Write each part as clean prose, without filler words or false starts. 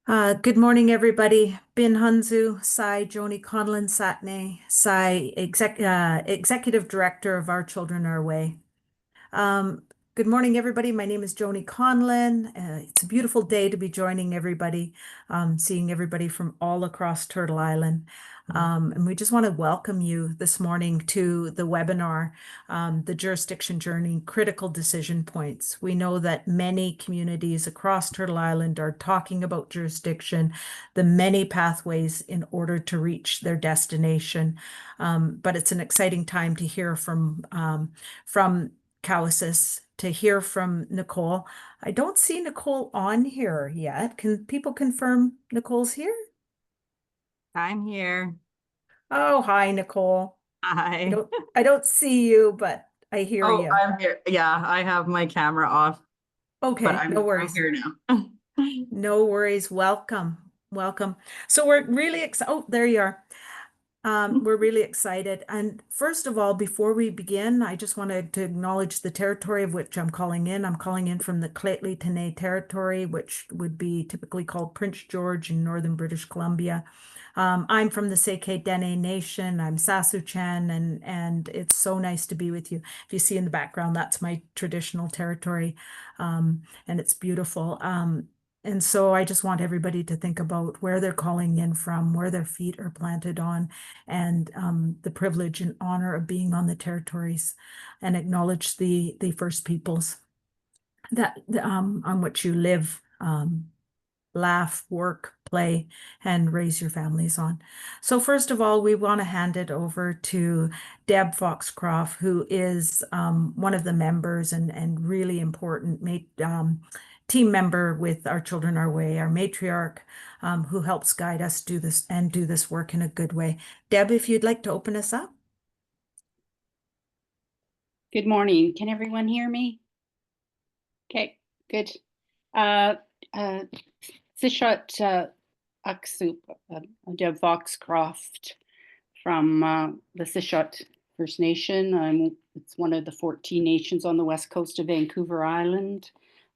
Good morning, everybody. Bin Hunzu, Sai Joni Conlon Satne, Sai Executive Director of Our Children Our Way. Um, Good morning, everybody. My name is Joni Conlon. It's a beautiful day to be joining everybody, seeing everybody from all across Turtle Island. And we just want to welcome you this morning to the webinar, The Jurisdiction Journey, Critical Decision Points. We know that many communities across Turtle Island are talking about jurisdiction, the many pathways in order to reach their destination. But it's an exciting time to hear from Cowessess, to hear from Nicole. I don't see Nicole on here yet. Can people confirm Nicole's here? I'm here. Oh, hi, Nicole. I Hi. don't I don't see you, but I hear Oh, you. I'm here. Yeah, I have my camera off, but Okay, no I'm worries. here now. No worries. Welcome. Welcome. So we're really excited. Oh, there you are. We're really excited. And first of all, before we begin, I just wanted to acknowledge the territory of which I'm calling in. I'm calling in from the Lheidli T'enneh territory, which would be typically called Prince George in northern British Columbia. I'm from the Seikei Dene Nation. I'm Saskatchewan, and it's so nice to be with you. If you see in the background, that's my traditional territory, and it's beautiful. And so I just want everybody to think about where they're calling in from, where their feet are planted on, and the privilege and honor of being on the territories, and acknowledge the First Peoples that on which you live, laugh, work, play, and raise your families on. So first of all, we want to hand it over to Deb Foxcroft, who is one of the members and really important team member with Our Children Our Way, our matriarch, who helps guide us do this work in a good way. Deb, if you'd like to open us up. Good morning. Can everyone hear me? Okay, good. Uh, uh, Sishat Aksup, Deb Foxcroft from the Sishat First Nation. It's one of the 14 nations on the west coast of Vancouver Island.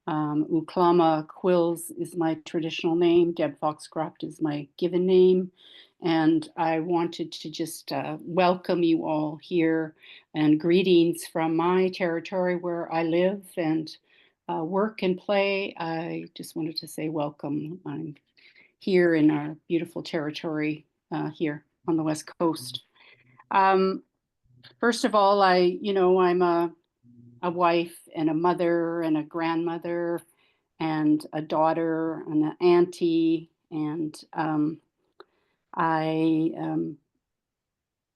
Uklama Quills is my traditional name. Deb Foxcroft is my given name. And I wanted to just welcome you all here and greetings from my territory where I live and work and play. I just wanted to say welcome. I'm here in our beautiful territory here on the West Coast. Um, First of all, I'm a wife and a mother and a grandmother and a daughter and an auntie. And I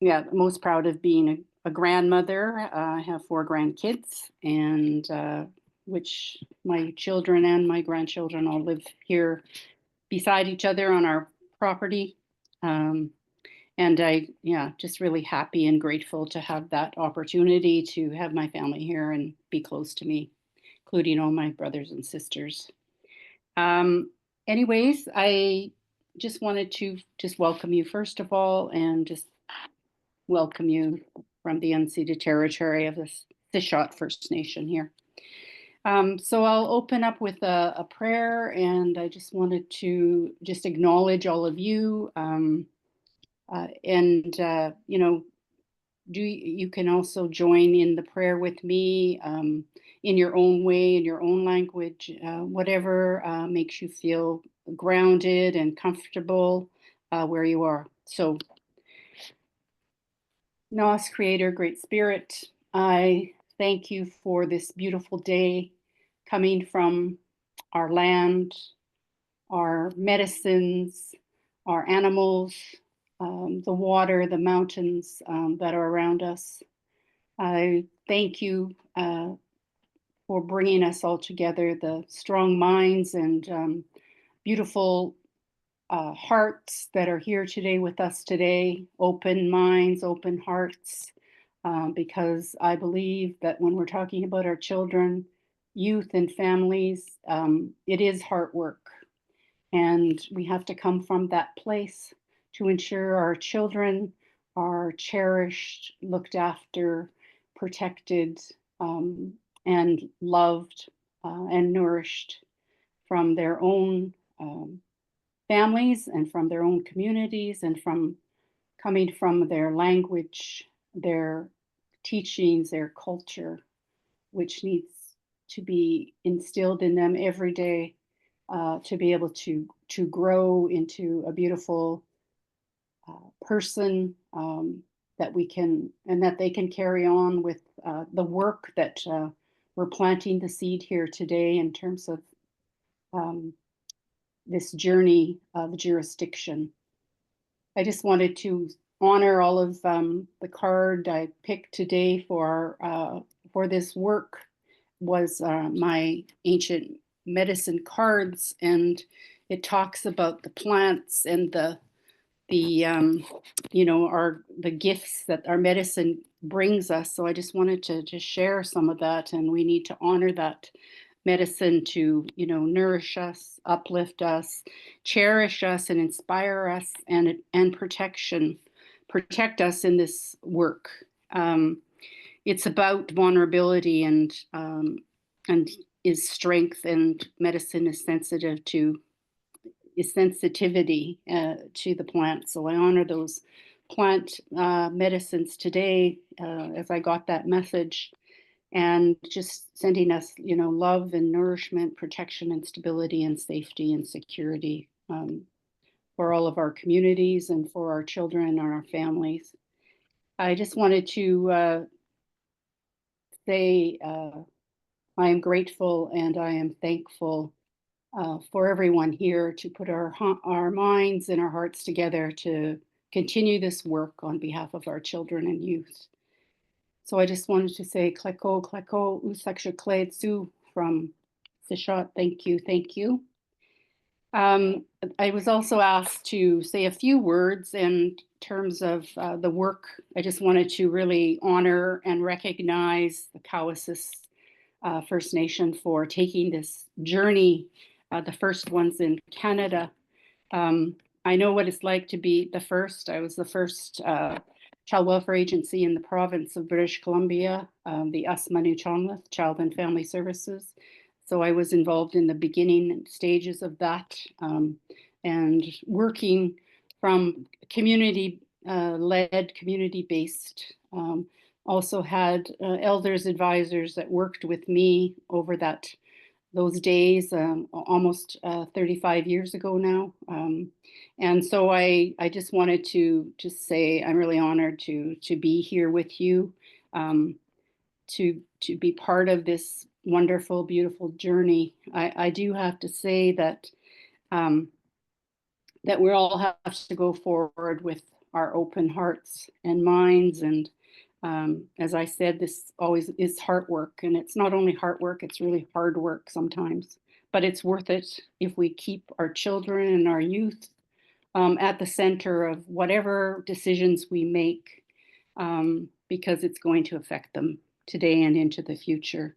yeah, most proud of being a grandmother. I have 4 grandkids, and which my children and my grandchildren all live here beside each other on our property. Um, and yeah, just really happy and grateful to have that opportunity to have my family here and be close to me, including all my brothers and sisters. Um, Anyways, I just wanted to just welcome you first of all, and just welcome you from the unceded territory of the Sishat First Nation here. So I'll open up with a prayer, and I just wanted to just acknowledge all of you, and you can also join in the prayer with me in your own way, in your own language, whatever makes you feel grounded and comfortable where you are. So, Nos Creator, Great Spirit, I thank you for this beautiful day coming from our land, our medicines, our animals, the water, the mountains that are around us. I thank you for bringing us all together, the strong minds and beautiful hearts that are here today with us today, open minds, open hearts, because I believe that when we're talking about our children, youth, and families, it is hard work. And we have to come from that place to ensure our children are cherished, looked after, protected, and loved and nourished from their own families and from their own communities and from coming from their language, their teachings, their culture, which needs to be instilled in them every day to be able to grow into a beautiful person that we can and that they can carry on with the work that we're planting the seed here today in terms of this journey of jurisdiction. I just wanted to honor all of the card I picked today for this work was my ancient medicine cards, and it talks about the plants and the the gifts that our medicine brings us. So I just wanted to just share some of that, and we need to honor that medicine to nourish us, uplift us, cherish us, and inspire us, and protect us in this work. It's about vulnerability and is strength, and medicine is sensitivity to the plant. So I honor those plant medicines today as I got that message, and just sending us, love and nourishment, protection and stability and safety and security for all of our communities and for our children and our families. I just wanted to say I am grateful and I am thankful for everyone here to put our minds and our hearts together to continue this work on behalf of our children and youth. So I just wanted to say kleko, kleko, usaksha kletsu from Sishat. Thank you, thank you. I was also asked to say a few words in terms of the work. I just wanted to really honor and recognize the Cowessess First Nation for taking this journey, the first ones in Canada. I know what it's like to be the first. I was the first child welfare agency in the province of British Columbia, the Usmanu Chonlith Child and Family Services. So I was involved in the beginning stages of that and working from community-led, community-based. Also had elders advisors that worked with me over those days, almost 35 years ago now. And so I just wanted to just say I'm really honored to be here with you, to be part of this wonderful, beautiful journey. I do have to say that that we all have to go forward with our open hearts and minds. And as I said, this always is hard work, and it's not only hard work, it's really hard work sometimes, but it's worth it if we keep our children and our youth at the center of whatever decisions we make, because it's going to affect them today and into the future.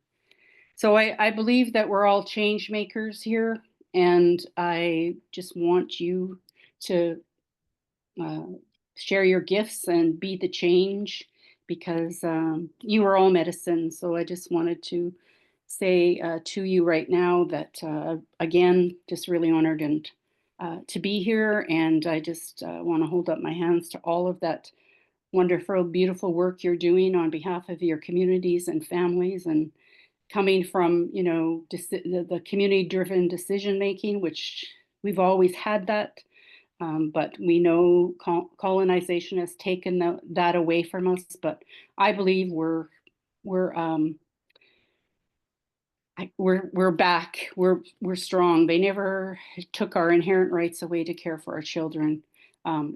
So I believe that we're all change makers here, and I just want you to share your gifts and be the change, because you are all medicine. So I just wanted to say to you right now that, again, just really honored and to be here. And I just want to hold up my hands to all of that wonderful, beautiful work you're doing on behalf of your communities and families, and coming from, the community-driven decision-making, which we've always had that. But we know colonization has taken that away from us. But I believe we're back. We're strong. They never took our inherent rights away to care for our children.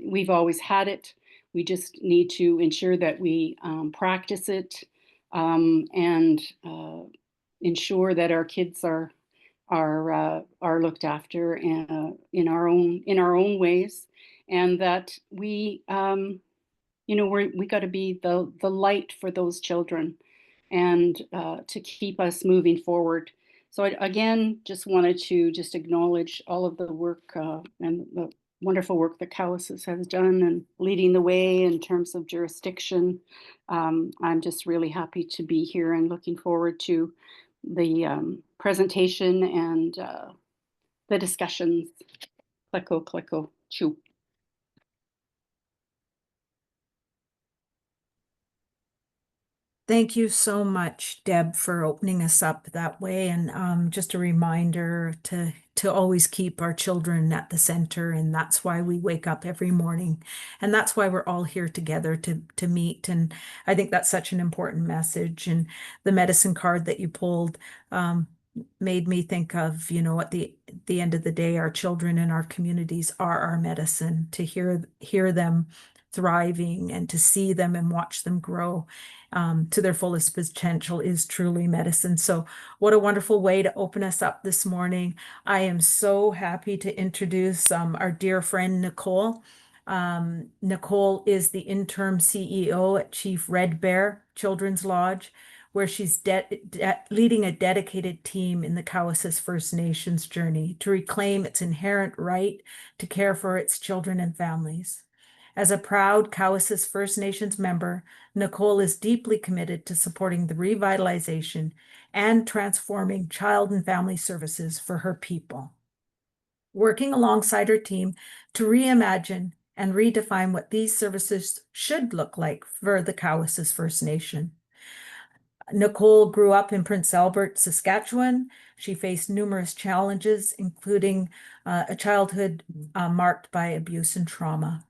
We've always had it. We just need to ensure that we practice it and ensure that our kids are looked after in our own ways, and that we got to be the light for those children, and to keep us moving forward. So I, again, just wanted to just acknowledge all of the work and the wonderful work that Cowessess has done and leading the way in terms of jurisdiction. I'm just really happy to be here and looking forward to the presentation and the discussions. Clicko, clicko, chew. Thank you so much, Deb, for opening us up that way. And just a reminder to always keep our children at the center. And that's why we wake up every morning. And that's why we're all here together to meet. And I think that's such an important message. And the medicine card that you pulled made me think of, at the end of the day, our children and our communities are our medicine. To hear them thriving and to see them and watch them grow to their fullest potential is truly medicine. So what a wonderful way to open us up this morning. I am so happy to introduce our dear friend, Nicole. Nicole is the interim CEO at Chief Red Bear Children's Lodge, where she's leading a dedicated team in the Cowessess First Nation's journey to reclaim its inherent right to care for its children and families. As a proud Cowessess First Nations member, Nicole is deeply committed to supporting the revitalization and transforming child and family services for her people. Working alongside her team to reimagine and redefine what these services should look like for the Cowessess First Nation. Nicole grew up in Prince Albert, Saskatchewan. She faced numerous challenges, including a childhood marked by abuse and trauma.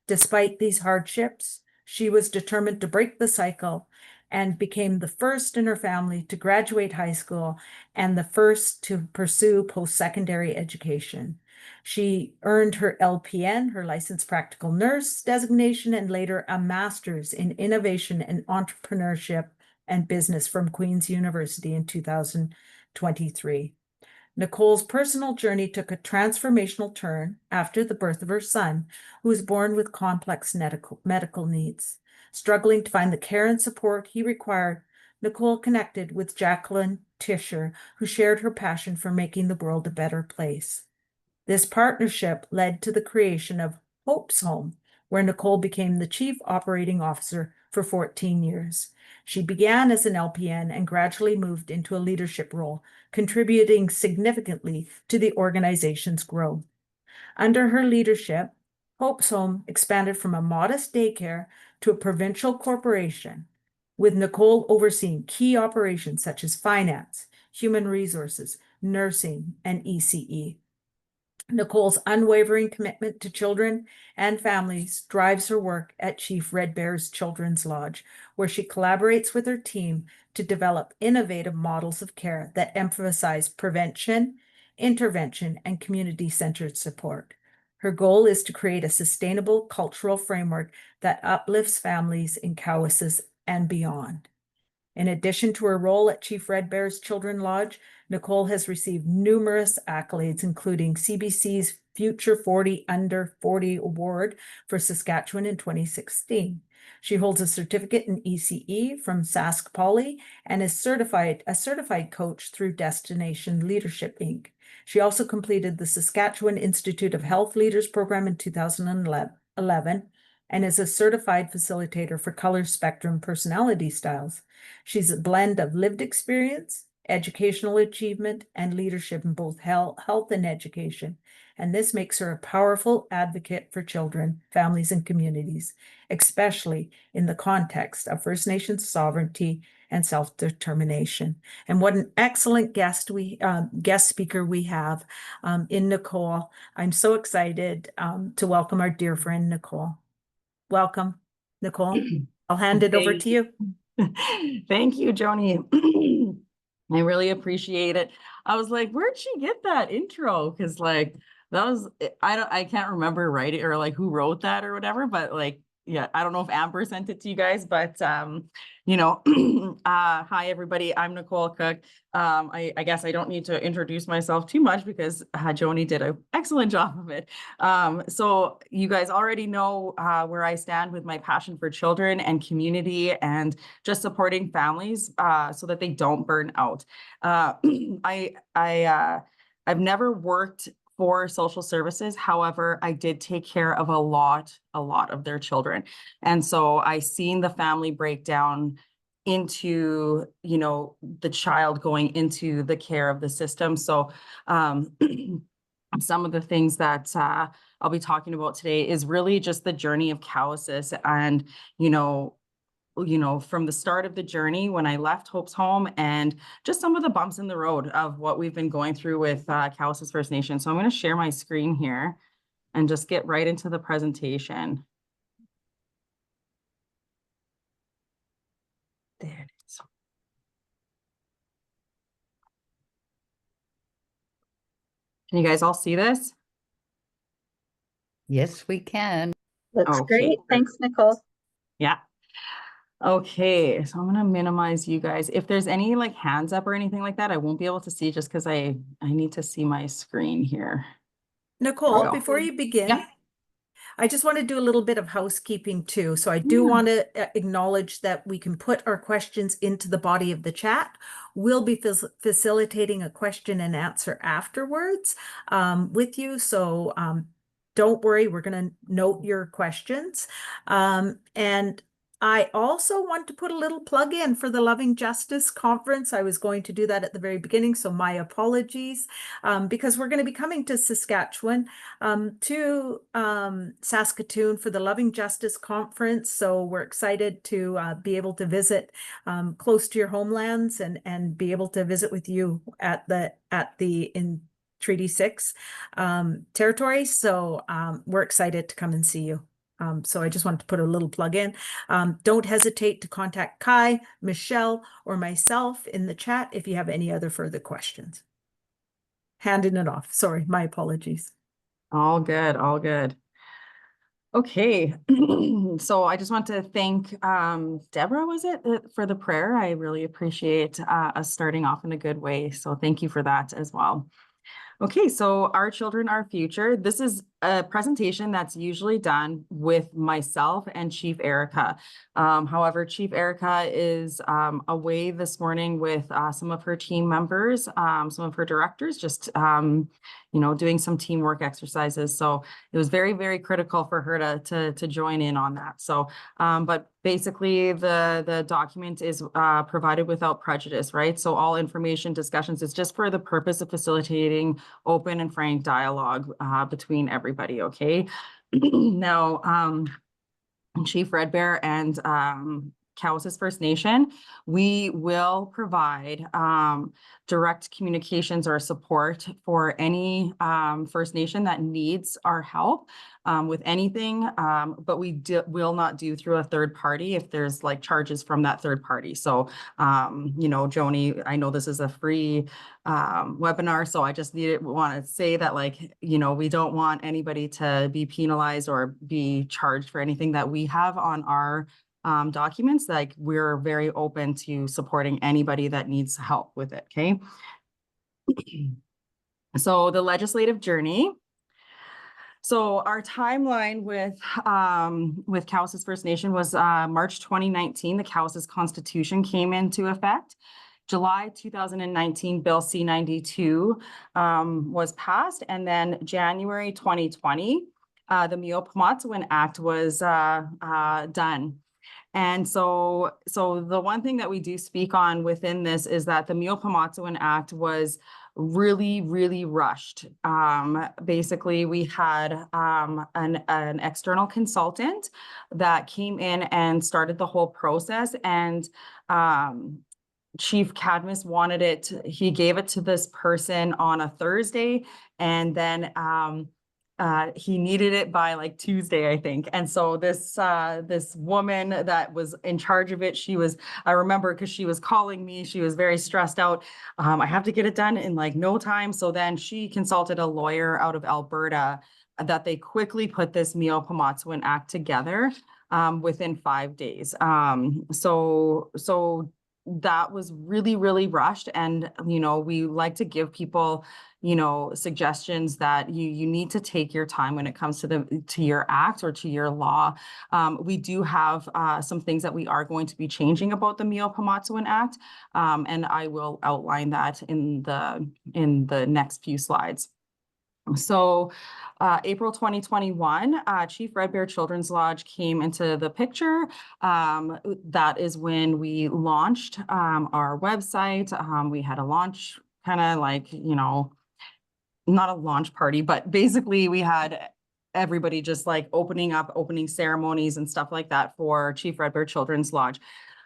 Despite these hardships, she was determined to break the cycle and became the first in her family to graduate high school and the first to pursue post-secondary education. She earned her LPN, her licensed practical nurse designation, and later a master's in innovation and entrepreneurship and business from Queen's University in 2023. Nicole's personal journey took a transformational turn after the birth of her son, who was born with complex medical needs. Struggling to find the care and support he required, Nicole connected with Jacqueline Tischer, who shared her passion for making the world a better place. This partnership led to the creation of Hope's Home, where Nicole became the Chief Operating Officer for 14 years. She began as an LPN and gradually moved into a leadership role, contributing significantly to the organization's growth. Under her leadership, Hope's Home expanded from a modest daycare to a provincial corporation, with Nicole overseeing key operations such as finance, human resources, nursing, and ECE. Nicole's unwavering commitment to children and families drives her work at Chief Red Bear's Children's Lodge, where she collaborates with her team to develop innovative models of care that emphasize prevention, intervention, and community-centered support. Her goal is to create a sustainable cultural framework that uplifts families in Cowessess and beyond. In addition to her role at Chief Red Bear's Children's Lodge, Nicole has received numerous accolades, including CBC's Future 40 Under 40 Award for Saskatchewan in 2016. She holds a certificate in ECE from Sask Poly and is a certified coach through Destination Leadership, Inc. She also completed the Saskatchewan Institute of Health Leaders program in 2011 and is a certified facilitator for color spectrum personality styles. She's a blend of lived experience, educational achievement, and leadership in both health and education. And this makes her a powerful advocate for children, families, and communities, especially in the context of First Nations sovereignty and self-determination. And what an excellent guest speaker we have in Nicole. I'm so excited to welcome our dear friend, Nicole. Welcome, Nicole. I'll hand it over to you. Thank you, Joni. I really appreciate it. I was like, where'd she get that intro? Because that was, I can't remember writing or who wrote that or whatever, but yeah, I don't know if Amber sent it to you guys, but hi everybody, I'm Nicole Cook. I guess I don't need to introduce myself too much because Joni did an excellent job of it. So you guys already know where I stand with my passion for children and community and just supporting families so that they don't burn out. I've never worked for social services. However, I did take care of a lot of their children. And so I seen the family breakdown into, the child going into the care of the system. So some of the things that I'll be talking about today is really just the journey of Cowessess, and from the start of the journey when I left Hope's home, and just some of the bumps in the road of what we've been going through with Cowessess First Nation. So I'm going to share my screen here and just get right into the presentation. There it is. Can you guys all see this? Yes, we can. Looks Okay. great. Thanks, Nicole. Yeah. Okay, so I'm gonna minimize you guys. If there's any like hands up or anything like that, I won't be able to see just because I need to see my screen here. Nicole, go. before you begin, Yeah. I just want to do a little bit of housekeeping too. So I do want to acknowledge that we can put our questions into the body of the chat. We'll be facilitating a question and answer afterwards with you. So don't worry, we're going to note your questions. And I also want to put a little plug in for the Loving Justice Conference. I was going to do that at the very beginning, so my apologies, because we're going to be coming to Saskatchewan, to Saskatoon for the Loving Justice Conference. So we're excited to be able to visit close to your homelands and be able to visit with you at the in Treaty 6 territory. So we're excited to come and see you. So I just wanted to put a little plug in. Don't hesitate to contact Kai, Michelle, or myself in the chat if you have any other further questions. Handing it off. Sorry, my apologies. All good, all good. Okay, so I just want to thank Deborah, was it, for the prayer? I really appreciate us starting off in a good way. So thank you for that as well. Okay, so Our Children, Our Future. This is a presentation that's usually done with myself and Chief Erica. However, Chief Erica is away this morning with some of her team members, some of her directors, just doing some teamwork exercises. So it was very, very critical for her to join in on that. So, but basically the document is provided without prejudice, right? So all information discussions is just for the purpose of facilitating open and frank dialogue between everybody, okay? Now, Chief Red Bear and Cowessess First Nation, we will provide direct communications or support for any First Nation that needs our help with anything, but we will not do through a third party if there's like charges from that third party. So, Joni, I know this is a free webinar, so I just want to say that, like, we don't want anybody to be penalized or be charged for anything that we have on our documents. Like, we're very open to supporting anybody that needs help with it. Okay. So the legislative journey. So our timeline with Cowessess First Nation was March 2019, the Cowessess Constitution came into effect. July 2019, Bill C-92 was passed, and then January 2020, the Miyo Pimatisowin Act was done. And so the one thing that we do speak on within this is that the Miyo Pimatisowin Act was really, really rushed. Basically, we had an external consultant that came in and started the whole process, and Chief Cadmus wanted it, he gave it to this person on a Thursday, and then he needed it by like Tuesday, I think. And so this woman that was in charge of it, I remember because she was calling me, she was very stressed out. I have to get it done in like no time. So then she consulted a lawyer out of Alberta that they quickly put this Miyo Pimatisowin Act together within 5 days. So that was really, really rushed. And, we like to give people, suggestions that you need to take your time when it comes to your act or to your law. We do have some things that we are going to be changing about the Miyo Pimatisowin Act. And I will outline that in the next few slides. So April 2021, Chief Red Bear Children's Lodge came into the picture. That is when we launched our website. We had a launch kind of like, not a launch party, but basically we had everybody just like opening ceremonies and stuff like that for Chief Red Bear Children's Lodge.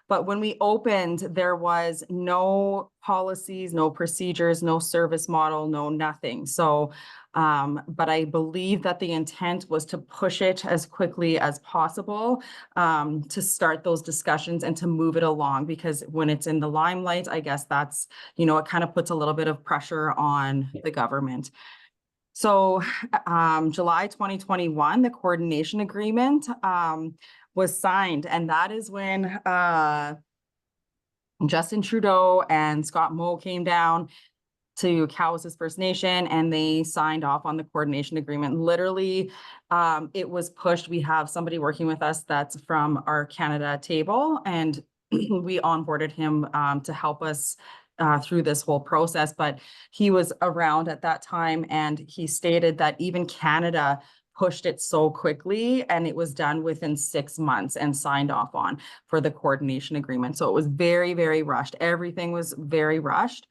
But when we opened, there was no policies, no procedures, no service model, no nothing. So, but I believe that the intent was to push it as quickly as possible, to start those discussions and to move it along, because when it's in the limelight, I guess that's, you know, it kind of puts a little bit of pressure on the government. So, July 2021, the coordination agreement, was signed, and that is when Justin Trudeau and Scott Moe came down to Cowessess First Nation, and they signed off on the coordination agreement. Literally, it was pushed. We have somebody working with us that's from our Canada table, and we onboarded him to help us through this whole process. But he was around at that time, and he stated that even Canada pushed it so quickly, and it was done within 6 months and signed off on for the coordination agreement. So it was very, very rushed. Everything was very rushed.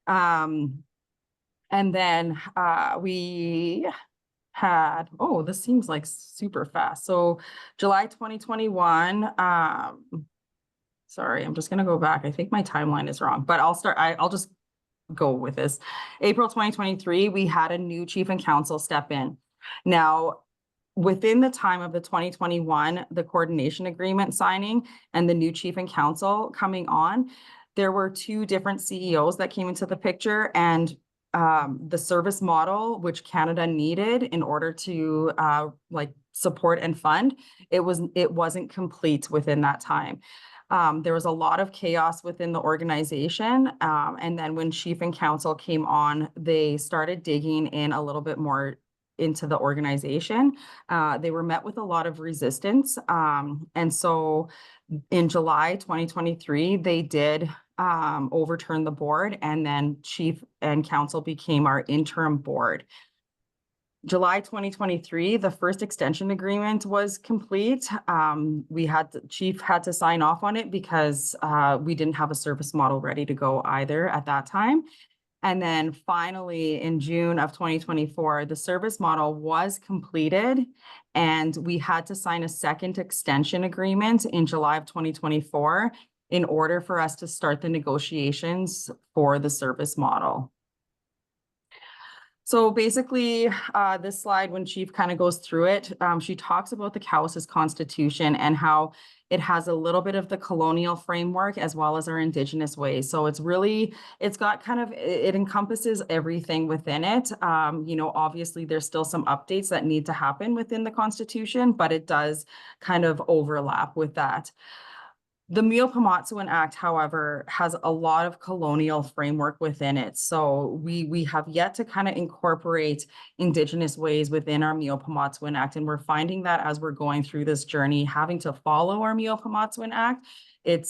And then we had, oh, this seems like super fast. So July 2021, sorry, I'm just gonna go back. I think my timeline is wrong, but I'll just go with this. April 2023, we had a new chief and council step in. Now, within the time of the 2021, the coordination agreement signing and the new chief and council coming on, there were 2 different CEOs that came into the picture, and the service model, which Canada needed in order to like support and fund, it wasn't complete within that time. There was a lot of chaos within the organization. And then when chief and council came on, they started digging in a little bit more into the organization. They were met with a lot of resistance. And so in July 2023, they did overturn the board, and then chief and council became our interim board. July 2023, the first extension agreement was complete. Chief had to sign off on it because we didn't have a service model ready to go either at that time. And then finally, in June of 2024, the service model was completed, and we had to sign a second extension agreement in July of 2024 in order for us to start the negotiations for the service model. So basically, this slide, when Chief kind of goes through it, she talks about the Cowessess Constitution and how it has a little bit of the colonial framework as well as our Indigenous ways. So it's got kind of, it encompasses everything within it. You know, obviously there's still some updates that need to happen within the Constitution, but it does kind of overlap with that. The Miyo Pimatisowin Act, however, has a lot of colonial framework within it. So we have yet to kind of incorporate Indigenous ways within our Miyo Pimatisowin Act. And we're finding that as we're going through this journey, having to follow our Miyo Pimatisowin Act, it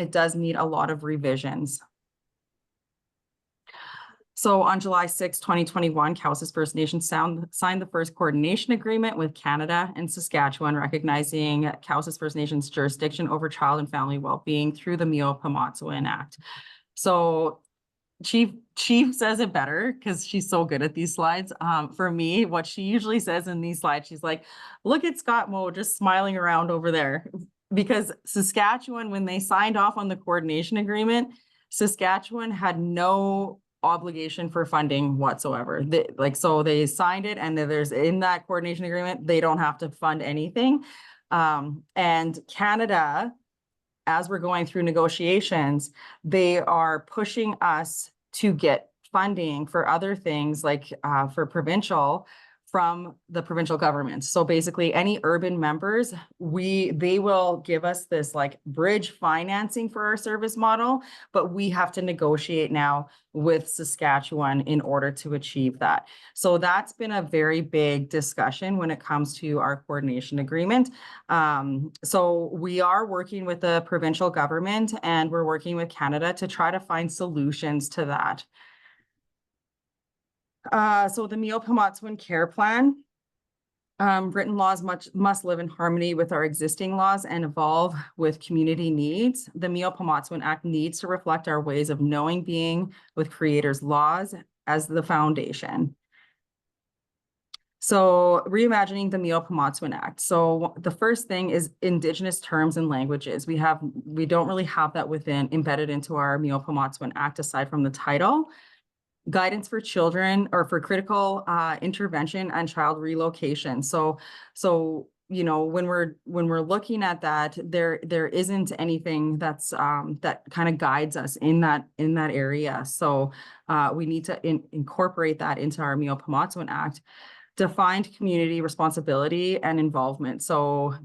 does need a lot of revisions. So on July 6, 2021, Cowessess First Nation signed the first coordination agreement with Canada and Saskatchewan, recognizing Cowessess First Nation's jurisdiction over child and family well-being through the Miyo Pimatisowin Act. So Chief says it better because she's so good at these slides. For me, what she usually says in these slides, she's like, look at Scott Moe just smiling around over there. Because Saskatchewan, when they signed off on the coordination agreement, Saskatchewan had no obligation for funding whatsoever. So they signed it, and there's in that coordination agreement, they don't have to fund anything. And Canada, as we're going through negotiations, they are pushing us to get funding for other things, like for provincial, from the provincial government. So basically any urban members, they will give us this like bridge financing for our service model, but we have to negotiate now with Saskatchewan in order to achieve that. So that's been a very big discussion when it comes to our coordination agreement. So we are working with the provincial government, and we're working with Canada to try to find solutions to that. So the Miyo Pimatisowin Care Plan, written laws must live in harmony with our existing laws and evolve with community needs. The Miyo Pimatisowin Act needs to reflect our ways of knowing, being with Creator's laws as the foundation. So reimagining the Miyo Pimatisowin Act. So the first thing is Indigenous terms and languages. We don't really have that embedded into our Miyo Pimatisowin Act aside from the title. Guidance for children or for critical intervention and child relocation. So you know, when we're looking at that, there isn't anything that's that kind of guides us in that area. So we need to incorporate that into our Miyo Pimatisowin Act. Defined community responsibility and involvement. So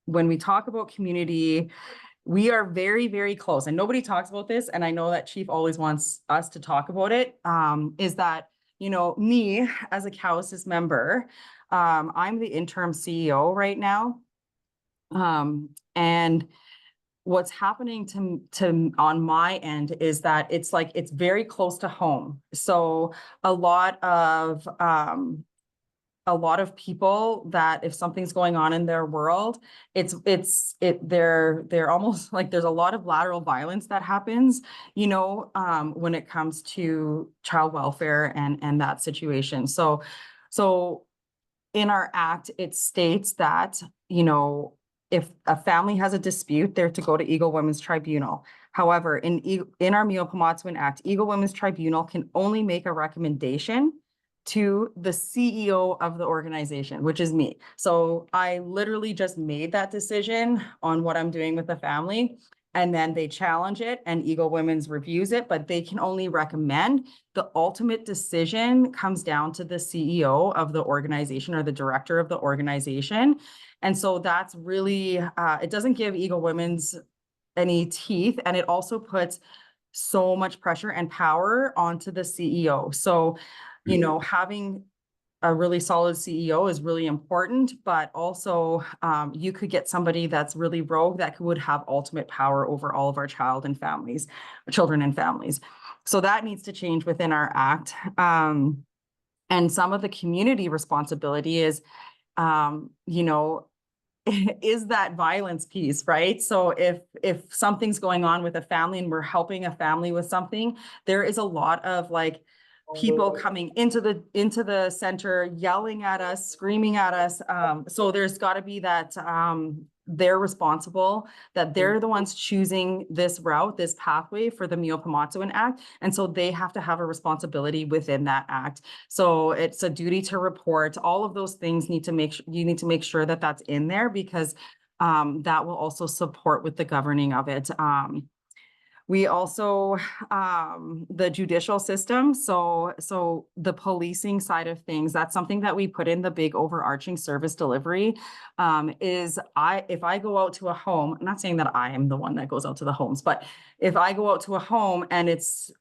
when we talk about community, we are very, very close, and nobody talks about this, and I know that Chief always wants us to talk about it, is that, you know, me as a Cowessess member, I'm the interim CEO right now. And what's happening to on my end is that it's like, it's very close to home. So a lot of people that if something's going on in their world, they're almost like there's a lot of lateral violence that happens, you know, when it comes to child welfare and that situation. So in our act, it states that, you know, if a family has a dispute, they're to go to Eagle Women's Tribunal. However, in our Miyo Pimatisowin Act, Eagle Women's Tribunal can only make a recommendation to the CEO of the organization, which is me. So I literally just made that decision on what I'm doing with the family, and then they challenge it and Eagle Women's reviews it, but they can only recommend. The ultimate decision comes down to the CEO of the organization or the director of the organization. And so that's really, it doesn't give Eagle Women's any teeth, and it also puts so much pressure and power onto the CEO. So, you know, having a really solid CEO is really important, but also you could get somebody that's really rogue that would have ultimate power over all of our children and families. So that needs to change within our act. And some of the community responsibility is, you know, is that violence piece, right? So if something's going on with a family and we're helping a family with something, there is a lot of like people coming into the center, yelling at us, screaming at us. So there's got to be that they're responsible, that they're the ones choosing this route, this pathway for the Miyo Pimatisowin Act. And so they have to have a responsibility within that act. So it's a duty to report. All of those things you need to make sure that that's in there, because that will also support with the governing of it. We also, the judicial system, so the policing side of things, that's something that we put in the big overarching service delivery, if I go out to a home, I'm not saying that I am the one that goes out to the homes, but if I go out to a home and it's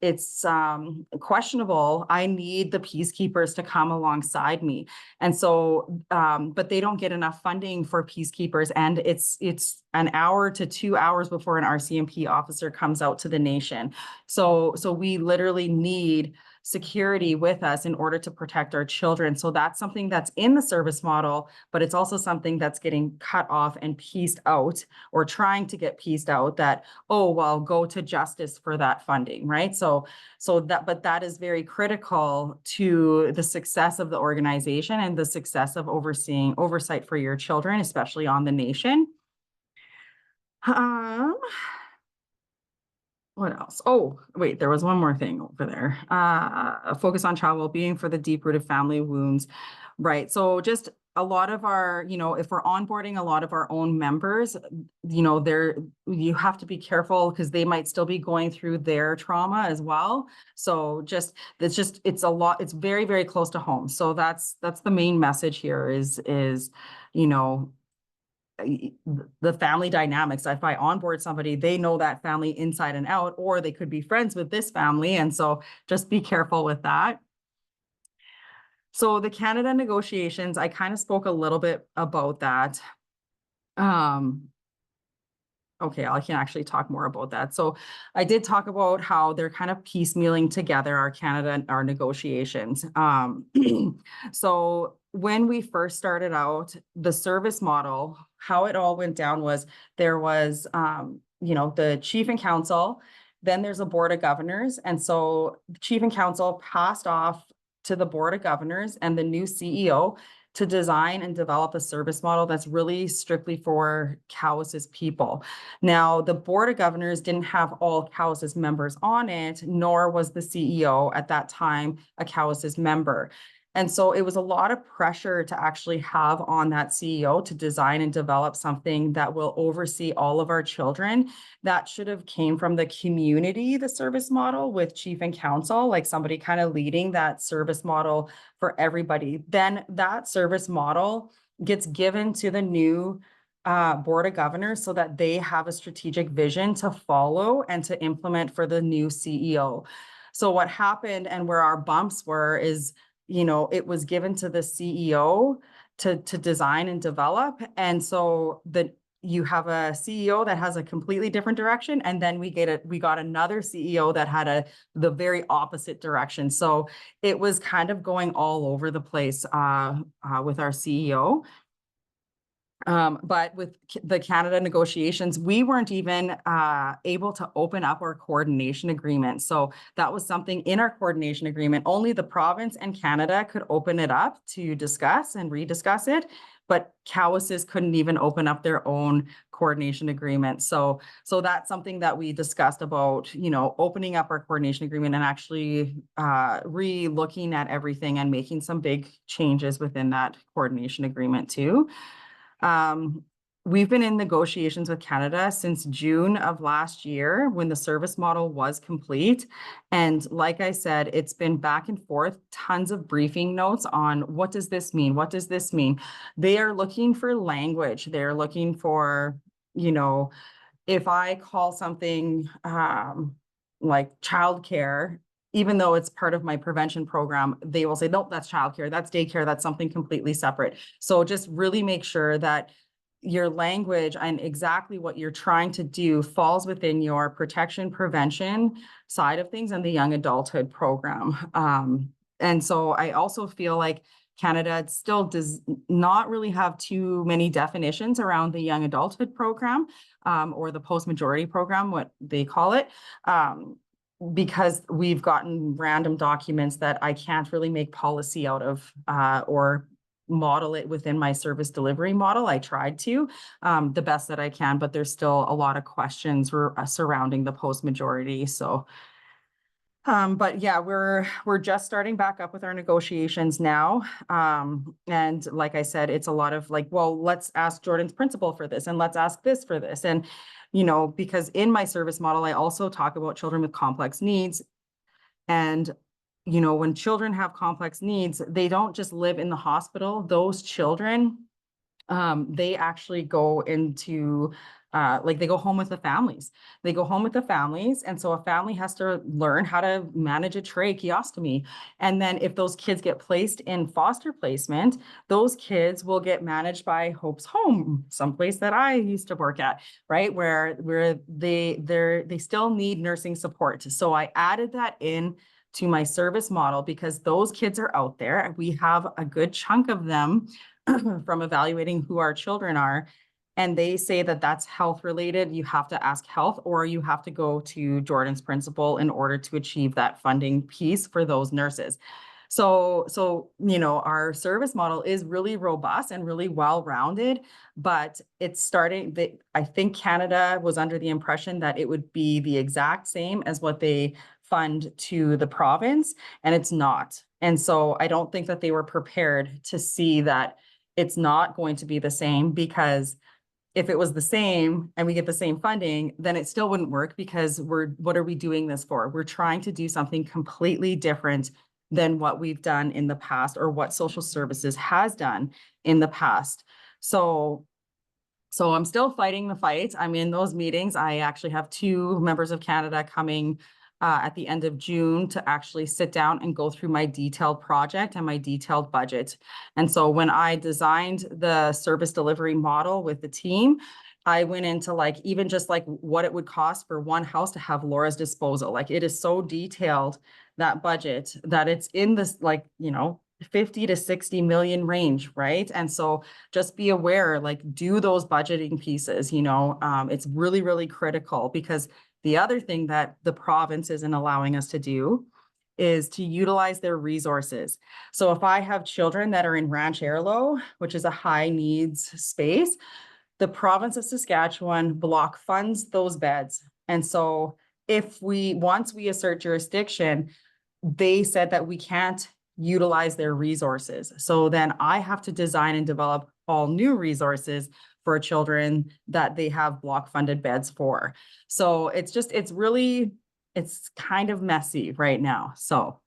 questionable, I need the peacekeepers to come alongside me. And so, but they don't get enough funding for peacekeepers, and it's an hour to 2 hours before an RCMP officer comes out to the nation. So we literally need security with us in order to protect our children. So that's something that's in the service model, but it's also something that's getting cut off and pieced out, or trying to get pieced out, that, oh, well, go to justice for that funding, right? But that is very critical to the success of the organization and the success of oversight for your children, especially on the nation. What else? Oh, wait, there was one more thing over there. A focus on child well-being for the deep-rooted family wounds, right? So just a lot of our, you know, if we're onboarding a lot of our own members, you know, you have to be careful because they might still be going through their trauma as well. So it's a lot, it's very, very close to home. So that's the main message here is, you know, the family dynamics. If I onboard somebody, they know that family inside and out, or they could be friends with this family. And so just be careful with that. So the Canada negotiations, I kind of spoke a little bit about that. Okay, I can actually talk more about that. So I did talk about how they're kind of piecemealing together our Canada and our negotiations. So when we first started out, the service model, how it all went down was there was, you know, the chief and council, Then there's a board of governors. And so the chief and council passed off to the board of governors and the new CEO to design and develop a service model that's really strictly for Cowessess people. Now, the board of governors didn't have all Cowessess members on it, nor was the CEO at that time a Cowessess member. And so it was a lot of pressure to actually have on that CEO to design and develop something that will oversee all of our children. That should have came from the community, the service model with chief and council, like somebody kind of leading that service model for everybody. Then that service model gets given to the new board of governors so that they have a strategic vision to follow and to implement for the new CEO. So what happened and where our bumps were is, it was given to the CEO to design and develop. And so you have a CEO that has a completely different direction. And then we got another CEO that had the very opposite direction. So it was kind of going all over the place with our CEO. But with the Canada negotiations, we weren't even able to open up our coordination agreement. So that was something in our coordination agreement. Only the province and Canada could open it up to discuss and rediscuss it, but Cowessess couldn't even open up their own coordination agreement. So that's something that we discussed about, opening up our coordination agreement and actually re-looking at everything and making some big changes within that coordination agreement too. We've been in negotiations with Canada since June of last year when the service model was complete. And like I said, it's been back and forth, tons of briefing notes on what does this mean? What does this mean? They are looking for language. They're looking for, if I call something like childcare, even though it's part of my prevention program, they will say, nope, that's childcare, that's daycare, that's something completely separate. So just really make sure that your language and exactly what you're trying to do falls within your protection prevention side of things and the young adulthood program. And so I also feel like Canada still does not really have too many definitions around the young adulthood program or the post-majority program, what they call it. Because we've gotten random documents that I can't really make policy out of or model it within my service delivery model. I tried to the best that I can, but there's still a lot of questions surrounding the post-majority. So, but yeah, we're just starting back up with our negotiations now. And like I said, it's a lot of like, well, let's ask Jordan's principal for this and let's ask this for this. And because in my service model, I also talk about children with complex needs. And, when children have complex needs, they don't just live in the hospital. Those children, they actually go into, they go home with the families. They go home with the families. And so a family has to learn how to manage a tracheostomy. And then if those kids get placed in foster placement, those kids will get managed by Hope's Home, someplace that I used to work at, right? Where they still need nursing support. So I added that in to my service model because those kids are out there. We have a good chunk of them from evaluating who our children are. And they say that that's health related. You have to ask health or you have to go to Jordan's principal in order to achieve that funding piece for those nurses. So, our service model is really robust and really well-rounded, but it's starting that I think Canada was under the impression that it would be the exact same as what they fund to the province, and it's not. And so I don't think that they were prepared to see that it's not going to be the same, because if it was the same and we get the same funding, then it still wouldn't work because what are we doing this for? We're trying to do something completely different than what we've done in the past or what social services has done in the past. So I'm still fighting the fight. I'm in those meetings. I actually have 2 members of Canada coming at the end of June to actually sit down and go through my detailed project and my detailed budget. And so when I designed the service delivery model with the team, I went into even just what it would cost for one house to have Laura's disposal. It is so detailed, that budget, that it's in this 50 to 60 million range, right? And so just be aware, do those budgeting pieces, it's really, really critical because The other thing that the province isn't allowing us to do is to utilize their resources. So if I have children that are in Ranch Airlo, which is a high needs space, the province of Saskatchewan block funds those beds. And so once we assert jurisdiction, they said that we can't utilize their resources. So then I have to design and develop all new resources for children that they have block funded beds for. So it's kind of messy right now. So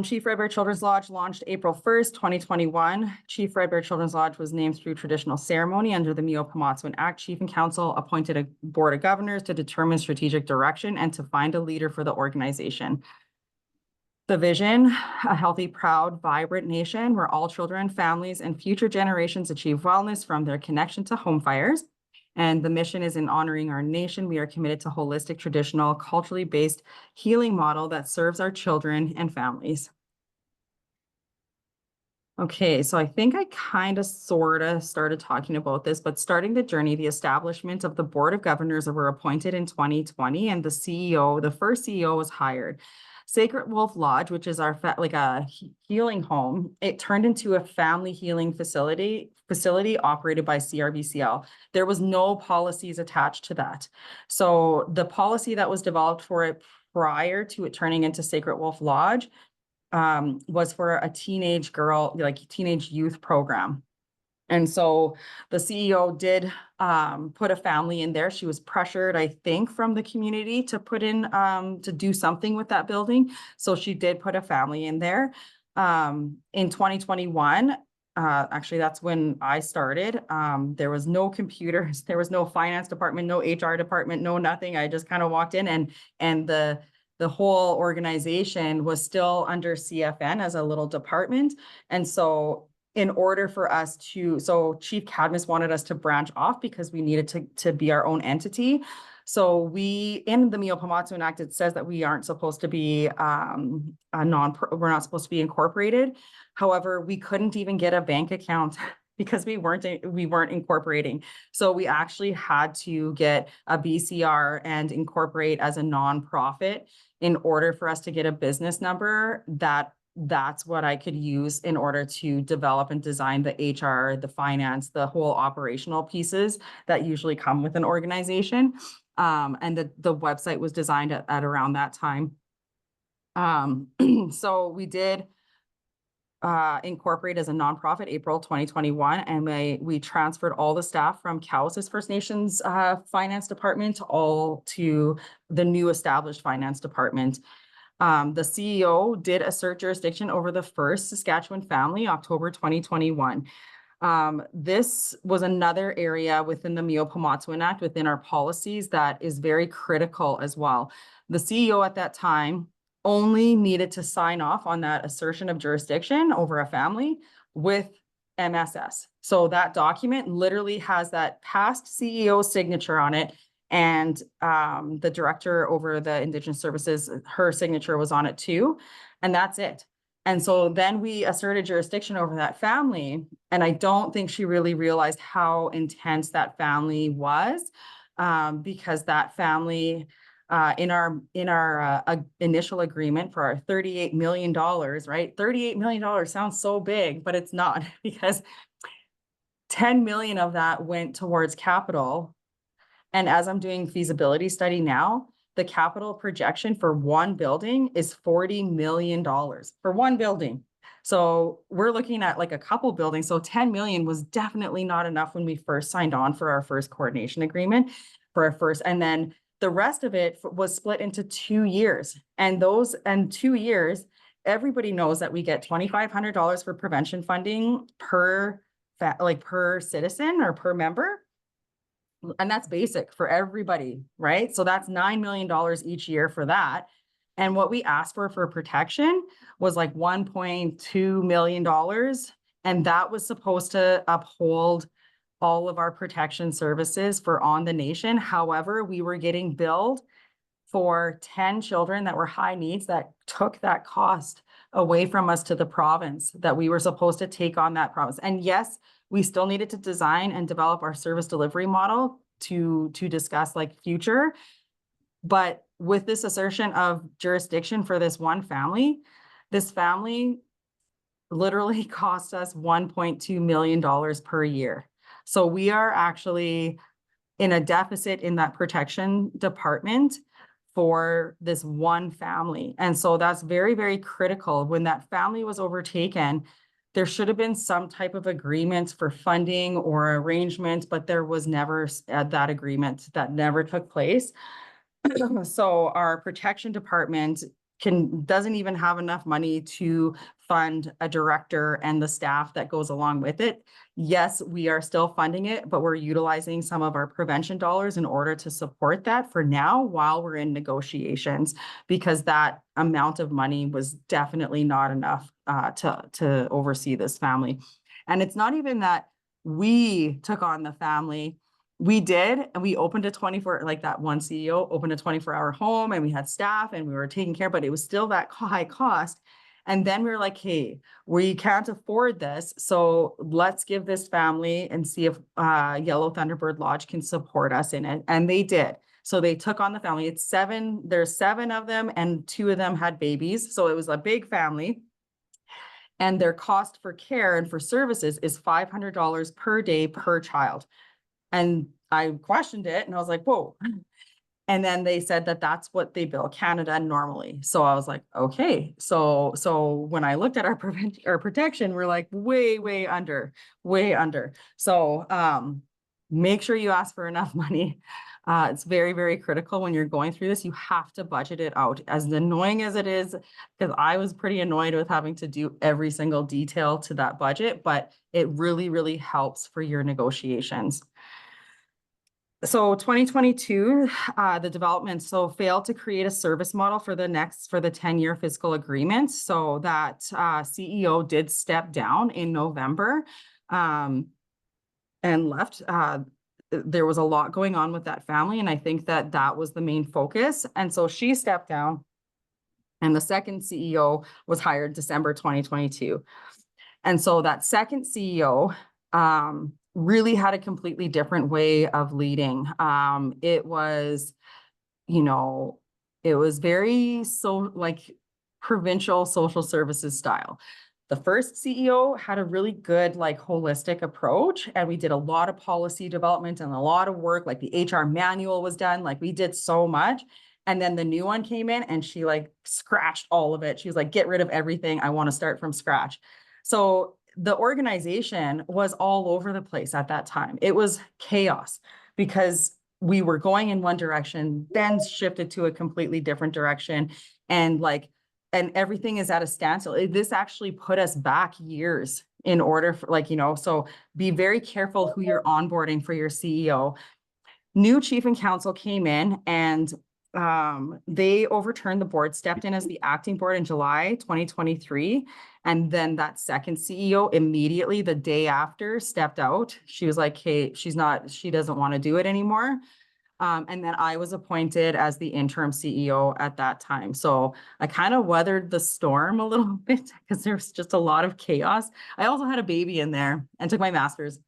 Chief Red Bear Children's Lodge launched April 1st, 2021. Chief Red Bear Children's Lodge was named through traditional ceremony under the Miyo Pimatisowin Act. Chief and Council appointed a board of governors to determine strategic direction and to find a leader for the organization. The vision, a healthy, proud, vibrant nation where all children, families, and future generations achieve wellness from their connection to home fires. And the mission is in honoring our nation. We are committed to holistic, traditional, culturally based healing model that serves our children and families. Okay, so I think I kind of sort of started talking about this, but starting the journey, the establishment of the Board of Governors were appointed in 2020, and the first CEO was hired. Sacred Wolf Lodge, which is our healing home, it turned into a family healing facility operated by CRBCL. There was no policies attached to that. So the policy that was developed for it prior to it turning into Sacred Wolf Lodge was for a teenage youth program. And so the CEO did put a family in there. She was pressured, I think, from the community to put in to do something with that building. So she did put a family in there. In 2021, actually, that's when I started. There was no computers, there was no finance department, no HR department, no nothing. I just kind of walked in, and the whole organization was still under CFN as a little department. And so in order for us so Chief Cadmus wanted us to branch off because we needed to be our own entity. So in the Miyo Pimatisowin Act, it says that we aren't supposed to be we're not supposed to be incorporated. However, we couldn't even get a bank account because we weren't incorporating. So we actually had to get a BCR and incorporate as a nonprofit in order for us to get a business number. That's what I could use in order to develop and design the HR, the finance, the whole operational pieces that usually come with an organization. And the website was designed at around that time. So we did incorporate as a nonprofit April 2021, and we transferred all the staff from Cowessess First Nation's finance department all to the new established finance department. The CEO did assert jurisdiction over the first Saskatchewan family, October 2021. This was another area within the Miyo Pimatisowin Act, within our policies, that is very critical as well. The CEO at that time only needed to sign off on that assertion of jurisdiction over a family with MSS. So that document literally has that past CEO signature on it. And the director over the Indigenous Services, her signature was on it too. And that's it. And so then we asserted jurisdiction over that family. And I don't think she really realized how intense that family was, because that family, in our initial agreement for our $38 million, right? $38 million sounds so big, but it's not, because 10 million of that went towards capital. And as I'm doing feasibility study now, the capital projection for one building is $40 million for one building. So we're looking at like a couple buildings. So 10 million was definitely not enough when we first signed on for our first coordination agreement and then the rest of it was split into 2 years. And 2 years, everybody knows that we get $2,500 for prevention funding per citizen or per member. And that's basic for everybody, right? So that's $9 million each year for that. And what we asked for protection was like $1.2 million. And that was supposed to uphold all of our protection services for on the nation. However, we were getting billed for 10 children that were high needs that took that cost away from us to the province, that we were supposed to take on that province. And yes, we still needed to design and develop our service delivery model to discuss like future. But with this assertion of jurisdiction for this one family, this family literally cost us $1.2 million per year. So we are actually in a deficit in that protection department for this one family. And so that's very, very critical. When that family was overtaken, there should have been some type of agreement for funding or arrangement, but there was never that agreement. That never took place. So our protection department doesn't even have enough money to fund a director and the staff that goes along with it. Yes, we are still funding it, but we're utilizing some of our prevention dollars in order to support that for now while we're in negotiations, because that amount of money was definitely not enough to oversee this family. And it's not even that we took on the family. We did, and we opened a 24, like that one CEO opened a 24-hour home, and we had staff and we were taking care, but it was still that high cost. And then we were like, hey, we can't afford this. So let's give this family and see if Yellow Thunderbird Lodge can support us in it. And they did. So they took on the family. It's 7, there's 7 of them, and 2 of them had babies. So it was a big family. And their cost for care and for services is $500 per day per child. And I questioned it and I was like, whoa. And then they said that that's what they bill Canada normally. So I was like, okay. So when I looked at our protection, we're like way under. So make sure you ask for enough money. It's very, very critical when you're going through this. You have to budget it out. As annoying as it is, because I was pretty annoyed with having to do every single detail to that budget, but it really, really helps for your negotiations. So 2022, the development failed to create a service model for the 10-year fiscal agreement. So that CEO did step down in November and left. There was a lot going on with that family, and I think that was the main focus. And so she stepped down, and the second CEO was hired December 2022. And so that second CEO really had a completely different way of leading. It was, it was very provincial social services style. The first CEO had a really good, holistic approach, and we did a lot of policy development and a lot of work. Like the HR manual was done. Like we did so much. And then the new one came in and she scratched all of it. She was like, get rid of everything. I want to start from scratch. So the organization was all over the place at that time. It was chaos because we were going in one direction, then shifted to a completely different direction. And everything is at a standstill. This actually put us back years in order for so be very careful who you're onboarding for your CEO. New chief and council came in and they overturned the board, stepped in as the acting board in July 2023. And then that second CEO immediately the day after stepped out. She was like, hey, she doesn't want to do it anymore. And then I was appointed as the interim CEO at that time. So I kind of weathered the storm a little bit because there's just a lot of chaos. I also had a baby in there and took my master's.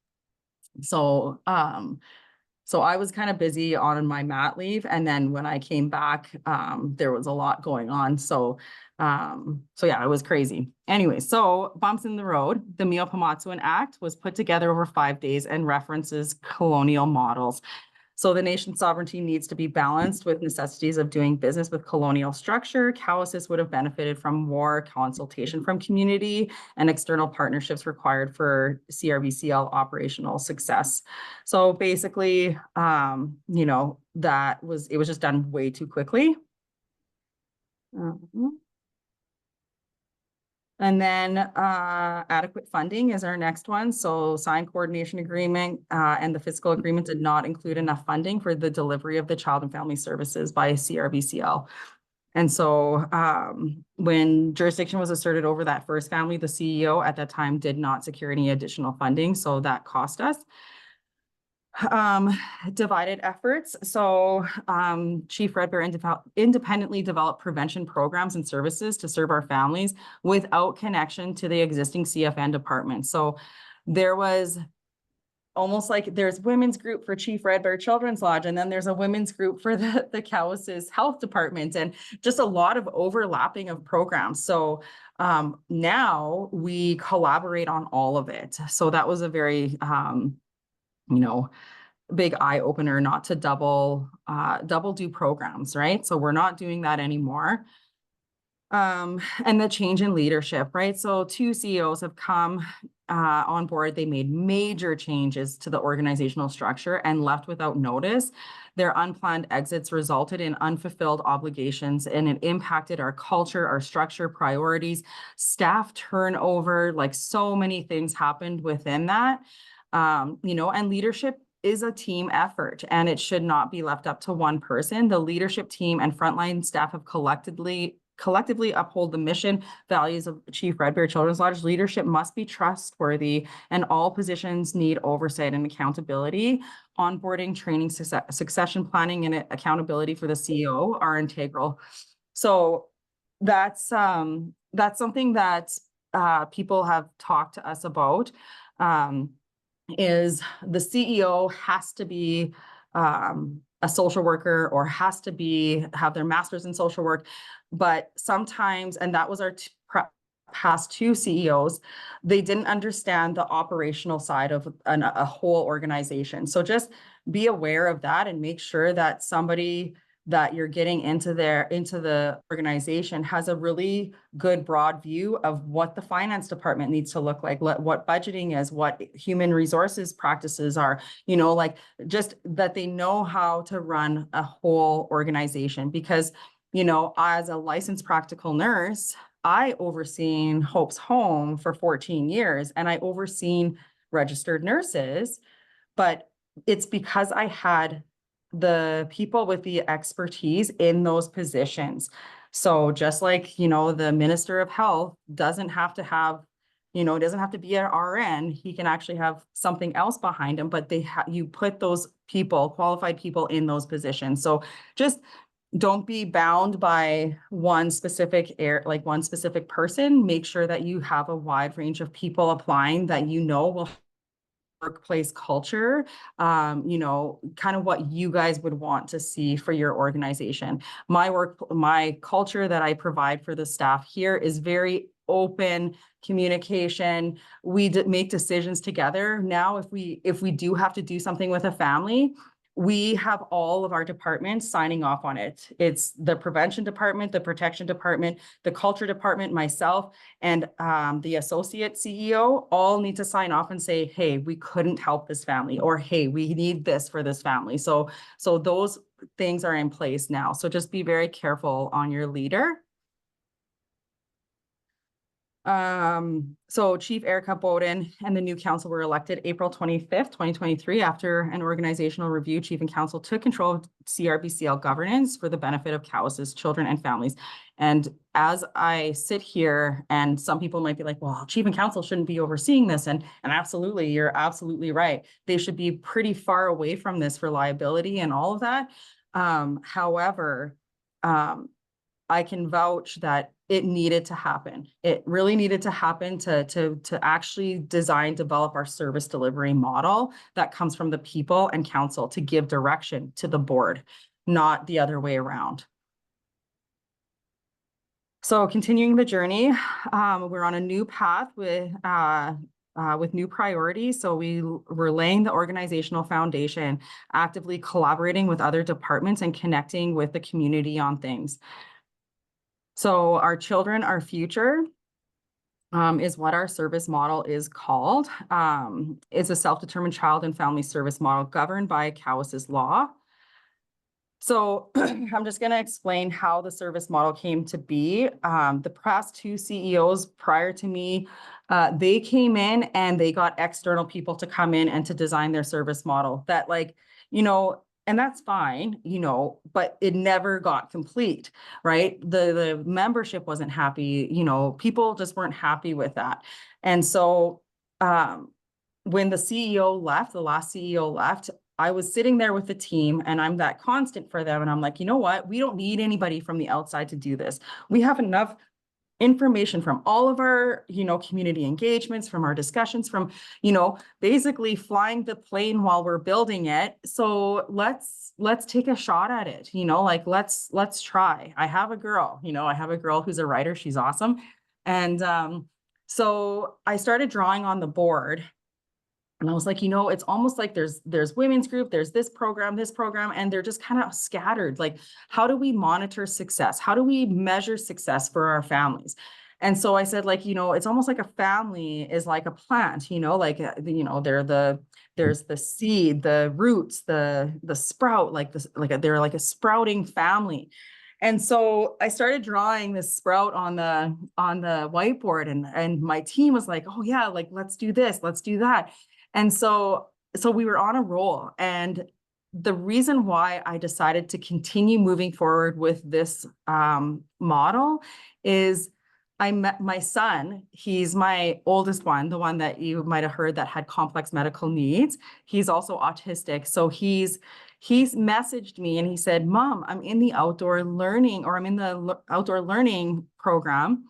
So I was kind of busy on my mat leave. And then when I came back, there was a lot going on. So yeah, it was crazy. Anyway, so bumps in the road. The Miyo Pimatisowin Act was put together over 5 days and references colonial models. So the nation's sovereignty needs to be balanced with necessities of doing business with colonial structure. Cowessess would have benefited from more consultation from community and external partnerships required for CRBCL operational success. So basically, it was just done way too quickly. And then adequate funding is our next one. So signed coordination agreement and the fiscal agreement did not include enough funding for the delivery of the child and family services by CRBCL. And so when jurisdiction was asserted over that first family, the CEO at that time did not secure any additional funding. So that cost us. Divided efforts. So Chief Red Bear independently developed prevention programs and services to serve our families without connection to the existing CFN department. So there was almost like there's women's group for Chief Red Bear Children's Lodge, and then there's a women's group for the Cowessess Health Department, and just a lot of overlapping of programs. So now we collaborate on all of it. So that was a very, big eye opener not to double do programs, right? So we're not doing that anymore. And the change in leadership, right? So 2 CEOs have come on board. They made major changes to the organizational structure and left without notice. Their unplanned exits resulted in unfulfilled obligations, and it impacted our culture, our structure, priorities, staff turnover, like so many things happened within that. And leadership is a team effort, and it should not be left up to one person. The leadership team and frontline staff have collectively uphold the mission, values of Chief Red Bear Children's Lodge. Leadership must be trustworthy, and all positions need oversight and accountability. Onboarding, training, succession planning, and accountability for the CEO are integral. So that's something that people have talked to us about. Is the CEO has to be a social worker or has to have their master's in social work. But sometimes, and that was our past 2 CEOs, they didn't understand the operational side of a whole organization. So just be aware of that and make sure that somebody that you're getting into the organization has a really good broad view of what the finance department needs to look like, what budgeting is, what human resources practices are, like just that they know how to run a whole organization. Because, as a licensed practical nurse, I overseen Hope's Home for 14 years, and I overseen registered nurses, but it's because I had the people with the expertise in those positions. So just like, the Minister of Health doesn't have to have, doesn't have to be an RN, he can actually have something else behind him, but you put those people, qualified people in those positions. So just don't be bound by one specific one specific person. Make sure that you have a wide range of people applying that will workplace culture, kind of what you guys would want to see for your organization. My culture that I provide for the staff here is very open communication. We make decisions together. Now, if we do have to do something with a family, we have all of our departments signing off on it. It's the prevention department, the protection department, the culture department, myself, and the associate CEO all need to sign off and say, hey, we couldn't help this family, or hey, we need this for this family. So those things are in place now. So just be very careful on your leader. So Chief Erica Bowden and the new council were elected April 25th, 2023. After an organizational review, Chief and Council took control of CRBCL governance for the benefit of Cowessess children and families. And as I sit here, and some people might be like, well, Chief and Council shouldn't be overseeing this. And absolutely, you're absolutely right. They should be pretty far away from this for liability and all of that. However, I can vouch that it needed to happen. It really needed to happen to actually develop our service delivery model that comes from the people and council to give direction to the board, not the other way around. So continuing the journey, we're on a new path with new priorities. So we're laying the organizational foundation, actively collaborating with other departments and connecting with the community on things. So our children, our future is what our service model is called. It's a self-determined child and family service model governed by Cowessess law. So I'm just going to explain how the service model came to be. The past 2 CEOs prior to me, they came in and they got external people to come in and to design their service model that and that's fine, but it never got complete, right? The membership wasn't happy, people just weren't happy with that. And so when the CEO left, the last CEO left, I was sitting there with the team and I'm that constant for them. And I'm like, you know what? We don't need anybody from the outside to do this. We have enough information from all of our, community engagements, from our discussions, from, basically flying the plane while we're building it. So let's take a shot at it, like let's try. I have a girl who's a writer. She's awesome. And so I started drawing on the board. And I was like, it's almost like there's women's group, there's this program, and they're just kind of scattered. Like, how do we monitor success? How do we measure success for our families? And so I said, like, it's almost like a family is like a plant, like, there's the seed, the roots, the sprout, they're like a sprouting family. And so I started drawing this sprout on the whiteboard, and my team was like, oh yeah, like, let's do this, let's do that. And so we were on a roll. And the reason why I decided to continue moving forward with this model is I met my son. He's my oldest one, the one that you might have heard that had complex medical needs. He's also autistic. So he's messaged me and he said, Mom, I'm in the outdoor learning program.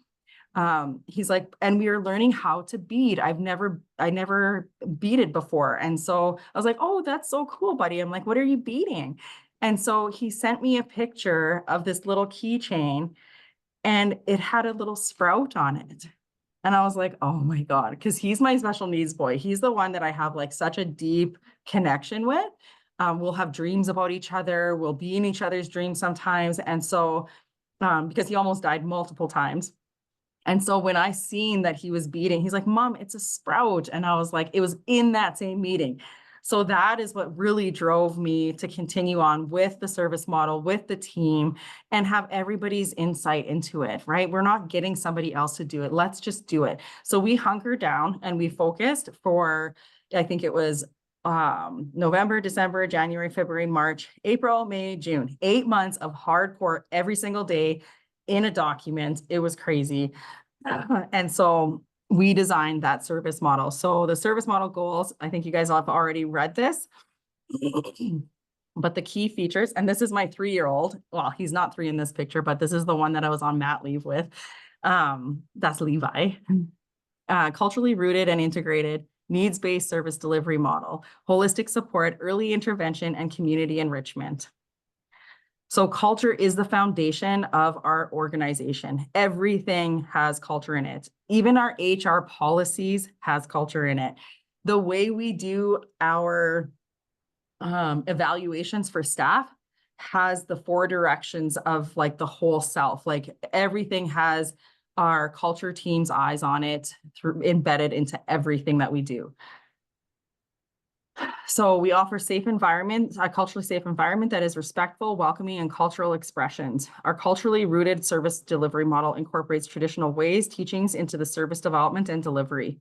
He's like, and we are learning how to bead. I never beaded before. And so I was like, oh, that's so cool, buddy. I'm like, what are you beading? And so he sent me a picture of this little keychain, and it had a little sprout on it. And I was like, oh my God, because he's my special needs boy. He's the one that I have like such a deep connection with. We'll have dreams about each other. We'll be in each other's dreams sometimes. And so, because he almost died multiple times. And so when I seen that he was beading, he's like, Mom, it's a sprout. And I was like, it was in that same meeting. So that is what really drove me to continue on with the service model, with the team, and have everybody's insight into it, right? We're not getting somebody else to do it. Let's just do it. So we hunkered down and we focused for, I think it was November, December, January, February, March, April, May, June, 8 months of hardcore every single day in a document. It was crazy. And so we designed that service model. So the service model goals, I think you guys have already read this, but the key features, and this is my 3-year-old. Well, he's not 3 in this picture, but this is the one that I was on mat leave with. That's Levi. Culturally rooted and integrated, needs-based service delivery model, holistic support, early intervention, and community enrichment. So culture is the foundation of our organization. Everything has culture in it. Even our HR policies has culture in it. The way we do our evaluations for staff has the 4 directions of like the whole self. Like everything has our culture team's eyes on it, embedded into everything that we do. So we offer a culturally safe environment that is respectful, welcoming, and cultural expressions. Our culturally rooted service delivery model incorporates traditional ways, teachings into the service development and delivery.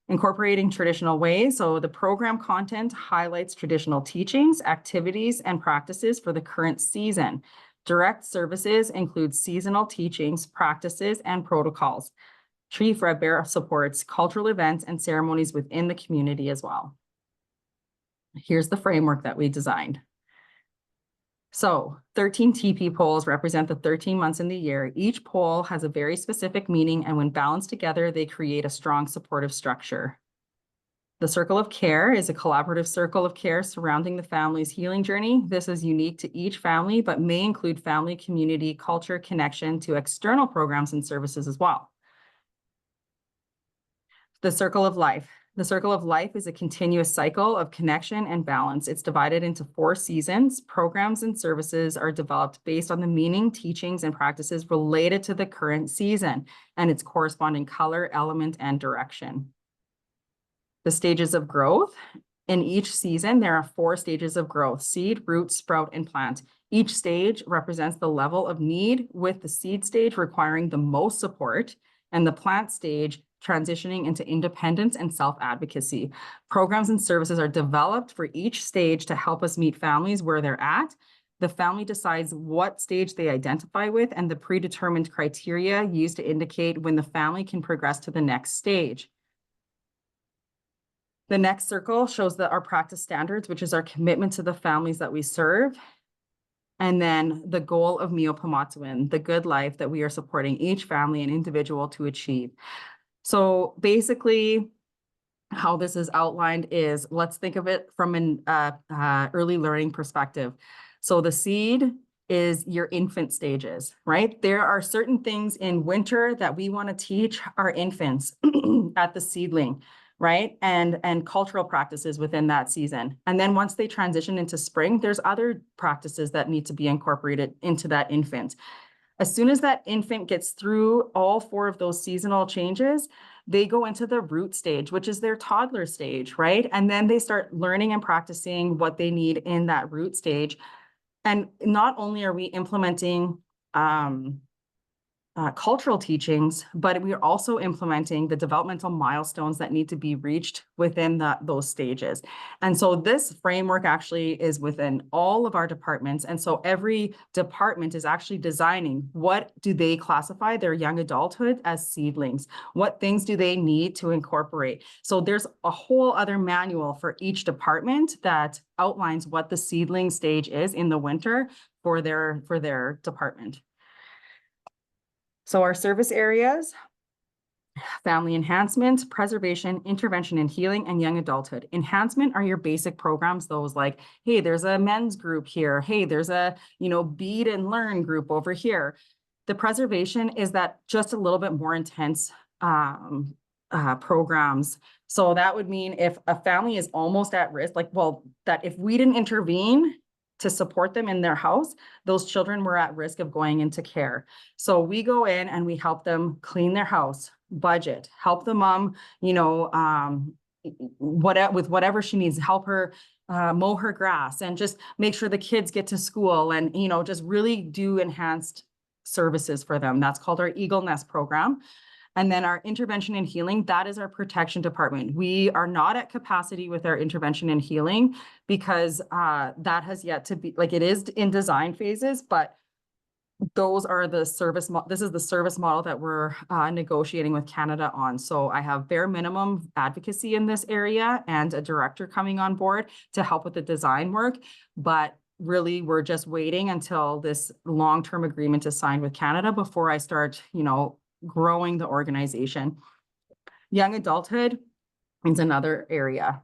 Incorporating traditional ways. So the program content highlights traditional teachings, activities, and practices for the current season. Direct services include seasonal teachings, practices, and protocols. Chief Red Bear supports cultural events and ceremonies within the community as well. Here's the framework that we designed. So 13 TP poles represent the 13 months in the year. Each pole has a very specific meaning, and when balanced together, they create a strong supportive structure. The circle of care is a collaborative circle of care surrounding the family's healing journey. This is unique to each family, but may include family, community, culture, connection to external programs and services as well. The circle of life. The circle of life is a continuous cycle of connection and balance. It's divided into 4 seasons. Programs and services are developed based on the meaning, teachings, and practices related to the current season and its corresponding color, element, and direction. The stages of growth. In each season, there are 4 stages of growth: seed, root, sprout, and plant. Each stage represents the level of need, with the seed stage requiring the most support and the plant stage transitioning into independence and self-advocacy. Programs and services are developed for each stage to help us meet families where they're at. The family decides what stage they identify with, and the predetermined criteria used to indicate when the family can progress to the next stage. The next circle shows our practice standards, which is our commitment to the families that we serve. And then the goal of Miyo Pimatisowin, the good life that we are supporting each family and individual to achieve. So basically, how this is outlined is, let's think of it from an early learning perspective. So the seed is your infant stages, right? There are certain things in winter that we want to teach our infants at the seedling, right? And cultural practices within that season. And then once they transition into spring, there's other practices that need to be incorporated into that infant. As soon as that infant gets through all 4 of those seasonal changes, they go into the root stage, which is their toddler stage, right? And then they start learning and practicing what they need in that root stage. And not only are we implementing cultural teachings, but we are also implementing the developmental milestones that need to be reached within those stages. And so this framework actually is within all of our departments. And so every department is actually designing, what do they classify their young adulthood as seedlings? What things do they need to incorporate? So there's a whole other manual for each department that outlines what the seedling stage is in the winter for their department. So our service areas: family enhancement, preservation, intervention and healing, and young adulthood. Enhancement are your basic programs, those like, hey, there's a men's group here. Hey, there's a, bead and learn group over here. The preservation is that just a little bit more intense programs. So that would mean if a family is almost at risk, that if we didn't intervene to support them in their house, those children were at risk of going into care. So we go in and we help them clean their house, budget, help the mom, with whatever she needs, help her mow her grass, and just make sure the kids get to school, and, just really do enhanced services for them. That's called our Eagle Nest program. And then our intervention and healing, that is our protection department. We are not at capacity with our intervention and healing because that has yet to be, it is in design phases, but those are the service. This is the service model that we're negotiating with Canada on. So I have bare minimum advocacy in this area and a director coming on board to help with the design work. But really, we're just waiting until this long-term agreement is signed with Canada before I start, growing the organization. Young adulthood is another area.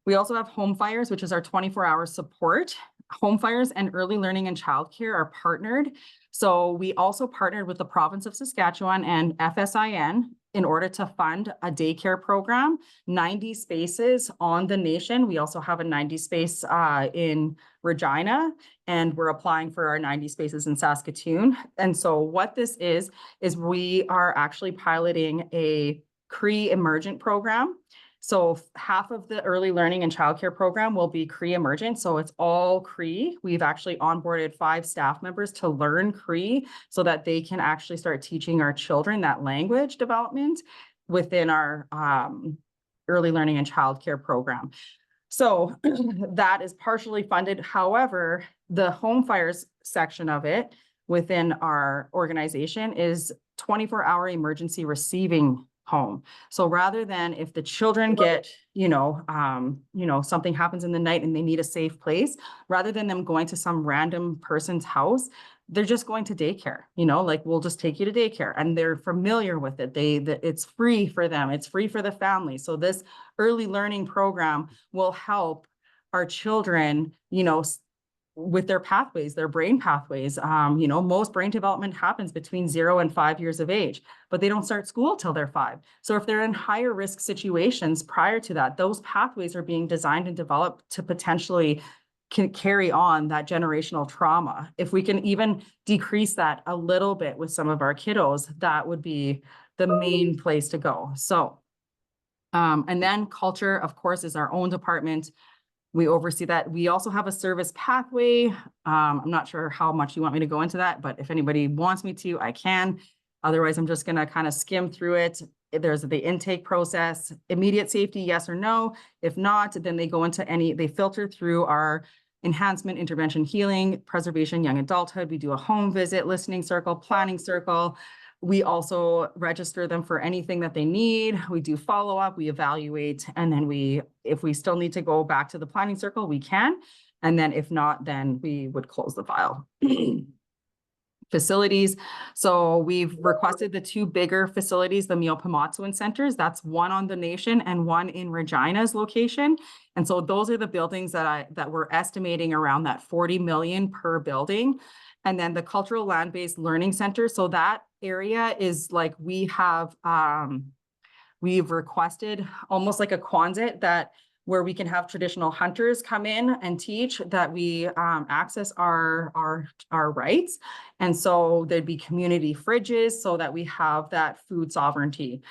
We also have home fires, which is our 24-hour support. Home fires and early learning and childcare are partnered. So we also partnered with the Province of Saskatchewan and FSIN in order to fund a daycare program, 90 spaces on the nation. We also have a 90 space in Regina, and we're applying for our 90 spaces in Saskatoon. And so what this is we are actually piloting a Cree emergent program. So half of the early learning and childcare program will be Cree emergent. So it's all Cree. We've actually onboarded 5 staff members to learn Cree so that they can actually start teaching our children that language development within our early learning and childcare program. So that is partially funded. However, the home fires section of it within our organization is 24-hour emergency receiving home. So rather than if the children get, something happens in the night and they need a safe place, rather than them going to some random person's house, they're just going to daycare, we'll just take you to daycare, and they're familiar with it. It's free for them. It's free for the family. So this early learning program will help our children, with their pathways, their brain pathways. Most brain development happens between 0 and 5 years of age, but they don't start school till they're 5. So if they're in higher risk situations prior to that, those pathways are being designed and developed to potentially can carry on that generational trauma. If we can even decrease that a little bit with some of our kiddos, that would be the main place to go. So, and then culture, of course, is our own department. We oversee that. We also have a service pathway. I'm not sure how much you want me to go into that, but if anybody wants me to, I can. Otherwise, I'm just going to kind of skim through it. There's the intake process, immediate safety, yes or no. If not, then they go into they filter through our enhancement, intervention, healing, preservation, young adulthood. We do a home visit, listening circle, planning circle. We also register them for anything that they need. We do follow-up, we evaluate, and then if we still need to go back to the planning circle, we can. And then if not, then we would close the file. Facilities. So we've requested the 2 bigger facilities, the Miyo Pimatisowin centers. That's one on the nation and one in Regina's location. And so those are the buildings that we're estimating around that 40 million per building. And then the cultural land-based learning center. So that area is like, we've requested almost like a Quonset that where we can have traditional hunters come in and teach, that we access our rights. And so there'd be community fridges so that we have that food sovereignty.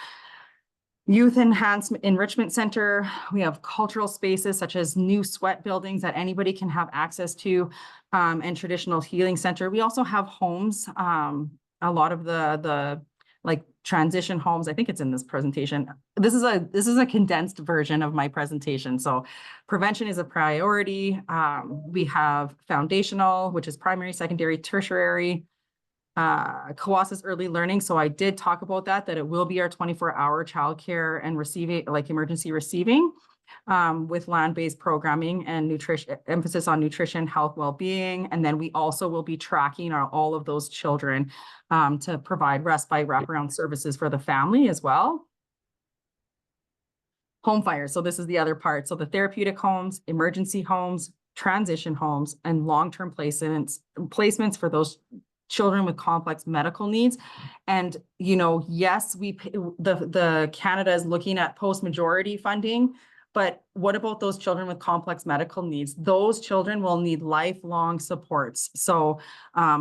Youth Enrichment Center, we have cultural spaces such as new sweat buildings that anybody can have access to, and traditional healing center. We also have homes, a lot of the like transition homes. I think it's in this presentation. This is a condensed version of my presentation. So prevention is a priority. We have foundational, which is primary, secondary, tertiary, Cowessess early learning. So I did talk about that it will be our 24-hour childcare and receiving, like emergency receiving, with land-based programming and nutrition, emphasis on nutrition, health, well-being. And then we also will be tracking all of those children to provide respite wraparound services for the family as well. Home fires. So this is the other part. So the therapeutic homes, emergency homes, transition homes, and long-term placements for those children with complex medical needs. And, you know, yes, the Canada is looking at post-majority funding, but what about those children with complex medical needs? Those children will need lifelong supports. So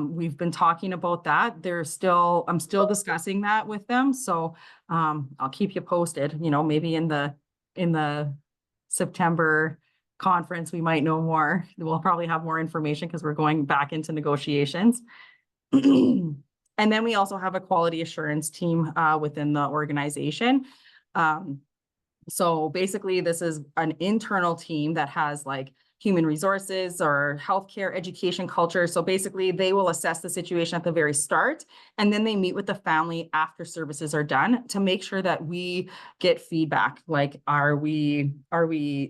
we've been talking about that. I'm still discussing that with them. So I'll keep you posted, you know, maybe in the September conference, we might know more. We'll probably have more information because we're going back into negotiations. And then we also have a quality assurance team within the organization. So basically, this is an internal team that has like human resources or healthcare, education, culture. So basically, they will assess the situation at the very start, and then they meet with the family after services are done to make sure that we get feedback. Like, are we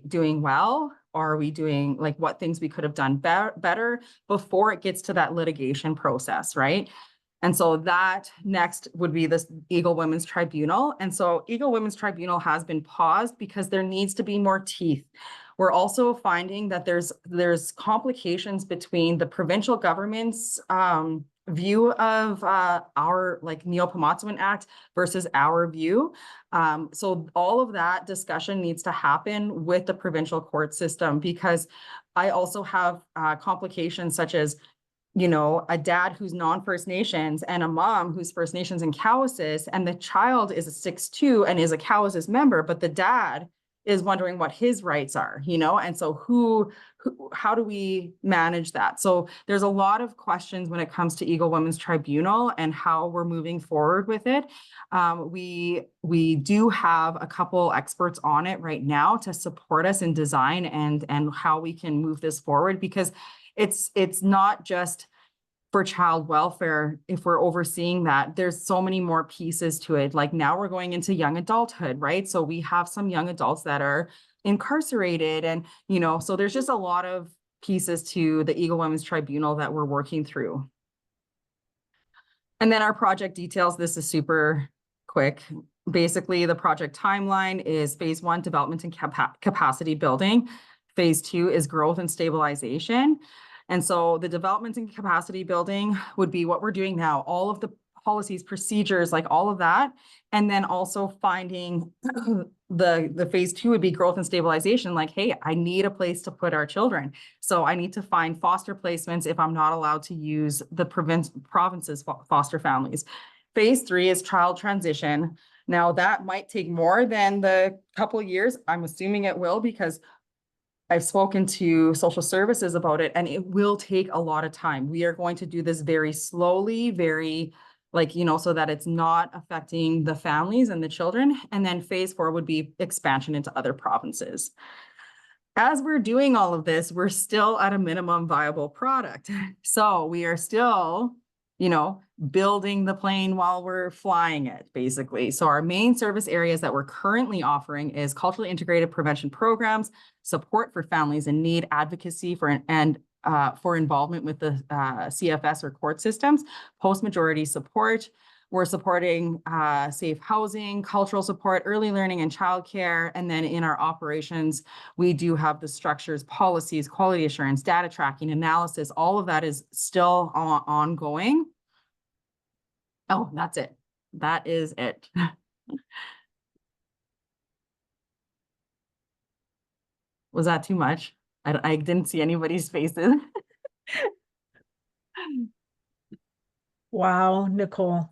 doing well? Are we doing like what things we could have done better before it gets to that litigation process, right? And so that next would be this Eagle Women's Tribunal. And so Eagle Women's Tribunal has been paused because there needs to be more teeth. We're also finding that there's complications between the provincial government's view of our like Miyo Pimatisowin Act versus our view. So all of that discussion needs to happen with the provincial court system, because I also have complications such as, you know, a dad who's non-First Nations and a mom who's First Nations and Cowessess, and the child is a 6'2" and is a Cowessess member, but the dad is wondering what his rights are, you know? And so how do we manage that? So there's a lot of questions when it comes to Eagle Women's Tribunal and how we're moving forward with it. We do have a couple experts on it right now to support us in design and how we can move this forward, because it's not just for child welfare. If we're overseeing that, there's so many more pieces to it. Like now we're going into young adulthood, right? So we have some young adults that are incarcerated, and, you know, so there's just a lot of pieces to the Eagle Women's Tribunal that we're working through. And then our project details, this is super quick. Basically, the project timeline is phase 1, development and capacity building. Phase 2 is growth and stabilization. And so the development and capacity building would be what we're doing now, all of the policies, procedures, like all of that. And then also finding the phase 2 would be growth and stabilization. Like, hey, I need a place to put our children. So I need to find foster placements if I'm not allowed to use the province's foster families. Phase 3 is child transition. Now that might take more than the couple of years. I'm assuming it will, because I've spoken to social services about it, and it will take a lot of time. We are going to do this very slowly, very like, you know, so that it's not affecting the families and the children. And then phase 4 would be expansion into other provinces. As we're doing all of this, we're still at a minimum viable product. So we are still you know, building the plane while we're flying it, basically. So our main service areas that we're currently offering is culturally integrated prevention programs, support for families in need, advocacy for for involvement with the CFS or court systems, post-majority support. We're supporting safe housing, cultural support, early learning and childcare. And then in our operations, we do have the structures, policies, quality assurance, data tracking, analysis. All of that is still ongoing. Oh, that's it. That is it. Was that too much? I didn't see anybody's faces. Wow, Nicole.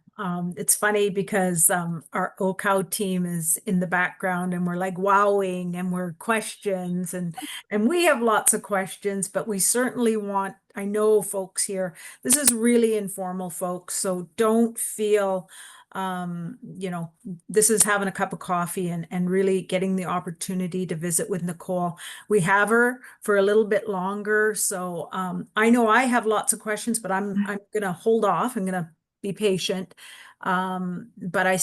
It's funny because our OCOW team is in the background and we're like wowing and we're questions and we have lots of questions, but we certainly want, I know folks here, this is really informal, folks, so don't feel you know, this is having a cup of coffee and really getting the opportunity to visit with Nicole. We have her for a little bit longer, so I know I have lots of questions, but I'm gonna hold off. I'm gonna be patient. But I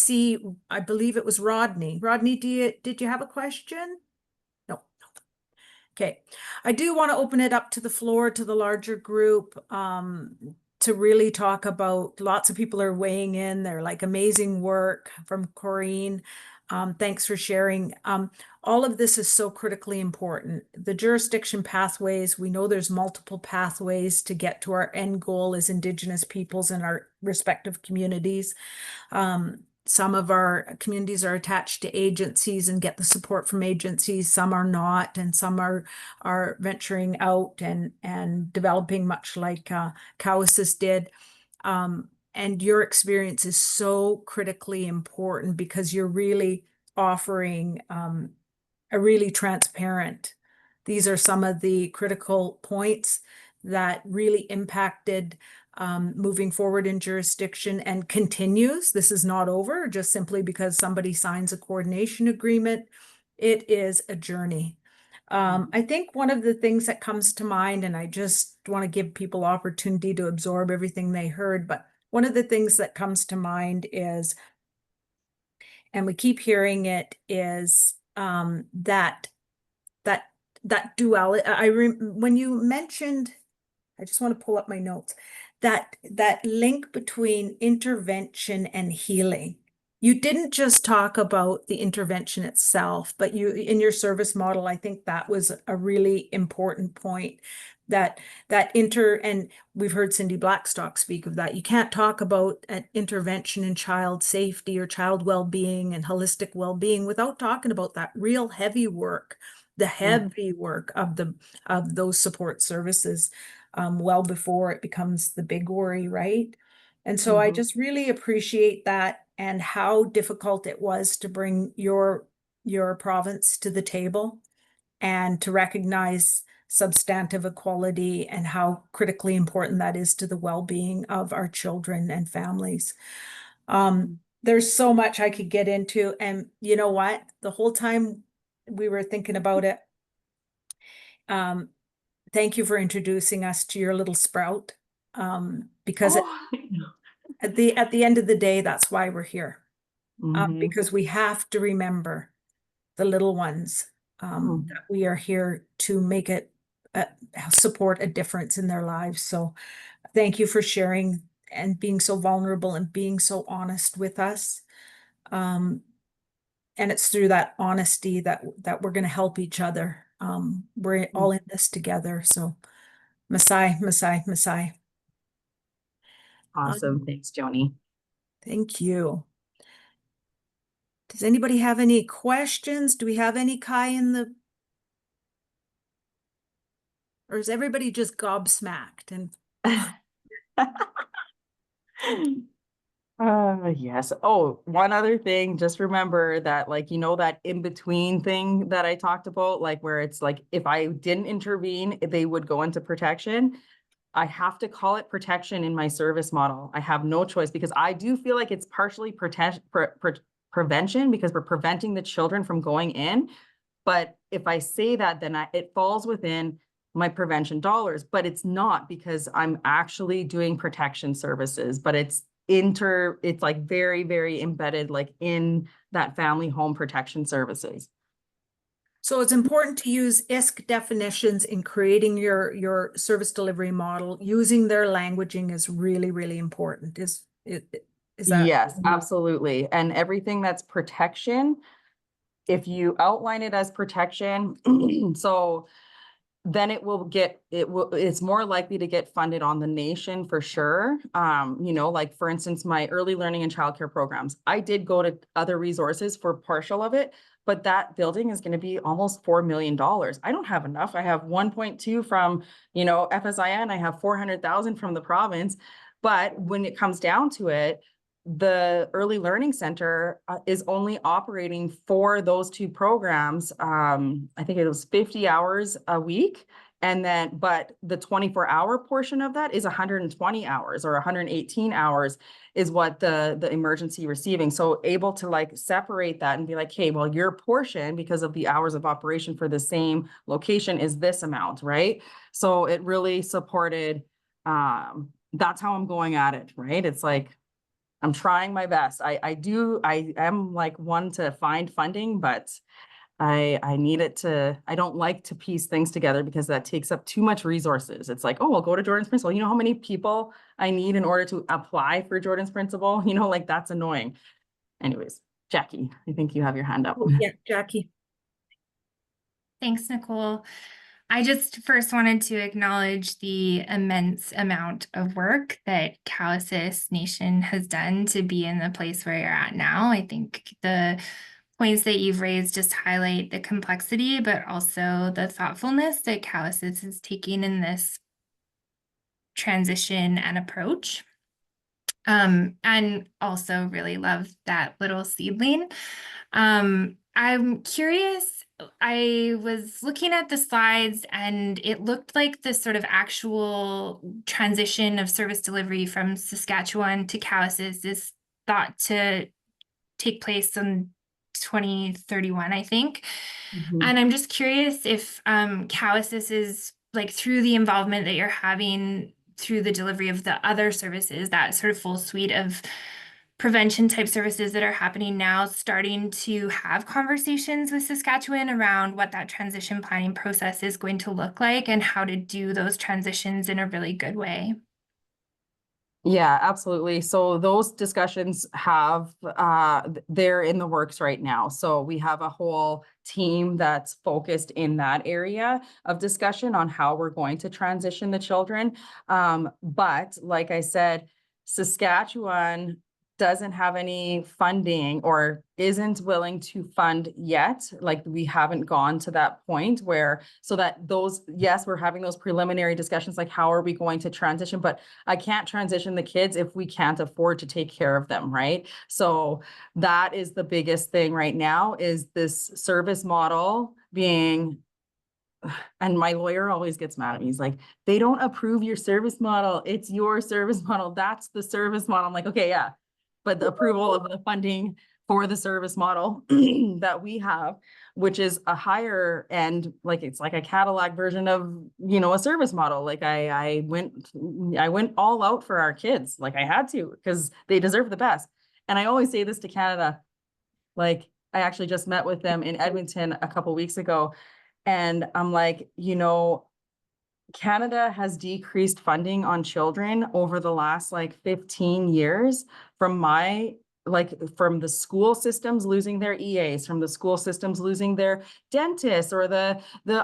believe it was Rodney. Rodney, did you have a question? No. Okay. I do want to open it up to the floor to the larger group to really talk about, lots of people are weighing in. They're like, amazing work from Corrine. Thanks for sharing. All of this is so critically important. The jurisdiction pathways, we know there's multiple pathways to get to our end goal as Indigenous peoples in our respective communities. Some of our communities are attached to agencies and get the support from agencies. Some are not, and some are venturing out and developing, much like Cowessess did. And your experience is so critically important because you're really offering a really transparent. These are some of the critical points that really impacted moving forward in jurisdiction and continues. This is not over just simply because somebody signs a coordination agreement. It is a journey. I think one of the things that comes to mind, and I just want to give people opportunity to absorb everything they heard, but one of the things that comes to mind is, and we keep hearing it, is that duality. When you mentioned, I just want to pull up my notes, that link between intervention and healing. You didn't just talk about the intervention itself, but you, in your service model, I think that was a really important point, that and we've heard Cindy Blackstock speak of that. You can't talk about an intervention in child safety or child well-being and holistic well-being without talking about that real heavy work, the heavy work of those support services. Well before it becomes the big worry, right? And so I just really appreciate that and how difficult it was to bring your province to the table and to recognize substantive equality and how critically important that is to the well-being of our children and families. There's so much I could get into, and you know what? The whole time we were thinking about it, thank you for introducing us to your little sprout. Because at the end of the day, that's why we're here. Because we have to remember the little ones, that we are here to make it support a difference in their lives. So thank you for sharing and being so vulnerable and being so honest with us. And it's through that honesty that we're going to help each other. We're all in this together. So Masai, Masai, Masai. Awesome. Thanks, Joni. Thank you. Does anybody have any questions? Do we have any Kai in the, or is everybody just gobsmacked? And yes. Oh, one other thing, just remember that, like, you know, that in between thing that I talked about, like where it's like, if I didn't intervene, they would go into protection. I have to call it protection in my service model. I have no choice because I do feel like it's partially prevention because we're preventing the children from going in. But if I say that, then it falls within my prevention dollars, but it's not, because I'm actually doing protection services, but it's like very, very embedded, like in that family home protection services. So it's important to use ISK definitions in creating your service delivery model. Using their languaging is really, really important. Is that? Yes, absolutely. And everything that's protection, if you outline it as protection, so then it's more likely to get funded on the nation for sure. Like for instance, my early learning and childcare programs, I did go to other resources for partial of it, but that building is going to be almost $4 million. I don't have enough. I have 1.2 from, FSIN. I have 400,000 from the province. But when it comes down to it, the early learning center is only operating for those two programs. I think it was 50 hours a week. And then, but the 24-hour portion of that is 120 hours or 118 hours is what the emergency receiving. So able to like separate that and be like, hey, well, your portion because of the hours of operation for the same location is this amount, right? So it really supported, that's how I'm going at it, right? It's like, I'm trying my best. I am like one to find funding, but I need it to, I don't like to piece things together because that takes up too much resources. It's like, oh, I'll go to Jordan's Principle. You know how many people I need in order to apply for Jordan's Principle? Like that's annoying. Anyways, Jackie, I think you have your hand up. Oh, yeah, Jackie. Thanks, Nicole. I just first wanted to acknowledge the immense amount of work that Cowessess Nation has done to be in the place where you're at now. I think the points that you've raised just highlight the complexity, but also the thoughtfulness that Cowessess is taking in this transition and approach. And also really love that little seedling. I'm curious, I was looking at the slides and it looked like the sort of actual transition of service delivery from Saskatchewan to Cowessess is thought to take place in 2031, I think. And I'm just curious if Cowessess is like through the involvement that you're having through the delivery of the other services, that sort of full suite of prevention type services that are happening now, starting to have conversations with Saskatchewan around what that transition planning process is going to look like and how to do those transitions in a really good way. Yeah, absolutely. So those discussions they're in the works right now. So we have a whole team that's focused in that area of discussion on how we're going to transition the children. But like I said, Saskatchewan doesn't have any funding or isn't willing to fund yet. Like we haven't gone to that point where, so that yes, we're having those preliminary discussions, like how are we going to transition, but I can't transition the kids if we can't afford to take care of them, right? So that is the biggest thing right now, is this service model being, and my lawyer always gets mad at me. He's like, they don't approve your service model. It's your service model. That's the service model. I'm like, okay, yeah. But the approval of the funding for the service model that we have, which is a higher end, like it's like a Cadillac version of, a service model. Like I went all out for our kids. Like I had to, because they deserve the best. And I always say this to Canada, like I actually just met with them in Edmonton a couple of weeks ago. And I'm like, Canada has decreased funding on children over the last 15 years from the school systems losing their EAs, from the school systems losing their dentists or the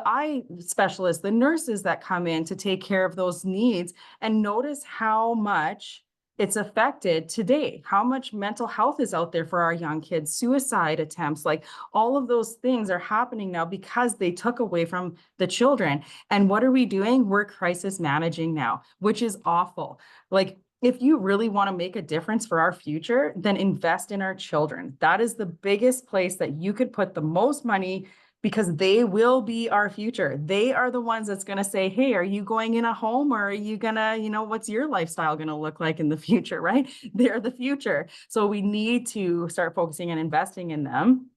eye specialists, the nurses that come in to take care of those needs. And notice how much it's affected today, how much mental health is out there for our young kids, suicide attempts, like all of those things are happening now because they took away from the children. And what are we doing? We're crisis managing now, which is awful. Like, if you really want to make a difference for our future, then invest in our children. That is the biggest place that you could put the most money, because they will be our future. They are the ones that's going to say, hey, are you going in a home, or are you going to, what's your lifestyle going to look like in the future, right? They're the future. So we need to start focusing and investing in them.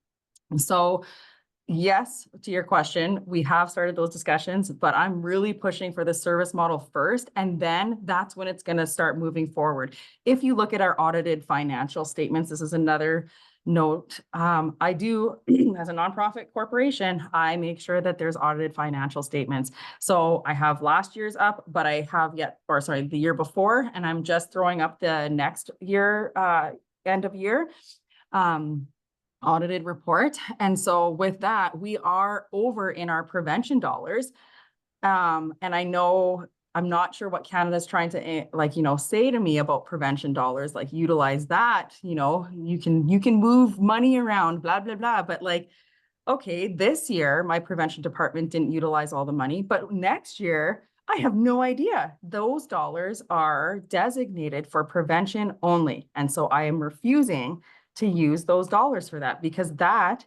So, yes, to your question, we have started those discussions, but I'm really pushing for the service model first, and then that's when it's going to start moving forward. If you look at our audited financial statements, this is another note. I do, as a nonprofit corporation, I make sure that there's audited financial statements. So I have last year's up, but I have the year before, and I'm just throwing up the next year, end of year. Audited report. And so with that, we are over in our prevention dollars. And I know, I'm not sure what Canada's trying to say to me about prevention dollars, like utilize that, you can move money around, blah, blah, blah. But okay, this year, my prevention department didn't utilize all the money, but next year, I have no idea. Those dollars are designated for prevention only. And so I am refusing to use those dollars for that, because that's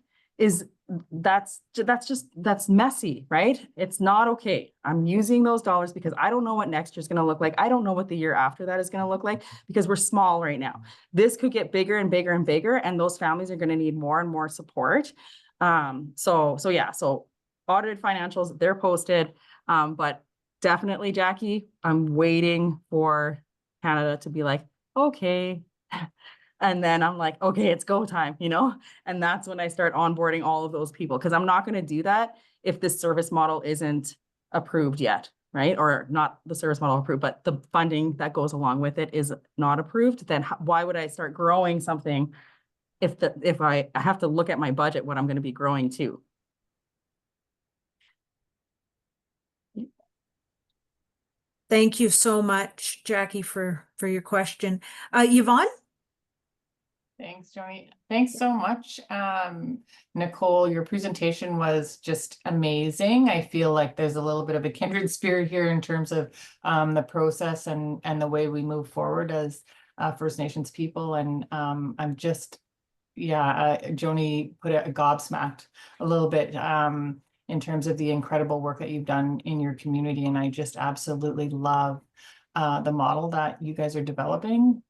messy, right? It's not okay. I'm using those dollars because I don't know what next year's going to look like. I don't know what the year after that is going to look like, because we're small right now. This could get bigger and bigger and bigger, and those families are going to need more and more support. So audited financials, they're posted. But definitely, Jackie, I'm waiting for Canada to be like, okay. And then I'm like, okay, it's go time, and that's when I start onboarding all of those people, because I'm not going to do that if this service model isn't approved yet, right? Or not the service model approved, but the funding that goes along with it is not approved. Then why would I start growing something if I have to look at my budget, what I'm going to be growing to? Thank you so much, Jackie, for your question. Yvonne? Thanks, Joni. Thanks so much. Nicole, your presentation was just amazing. I feel like there's a little bit of a kindred spirit here in terms of the process and the way we move forward as First Nations people. And I'm just, Joni put it gobsmacked a little bit in terms of the incredible work that you've done in your community. And I just absolutely love the model that you guys are developing.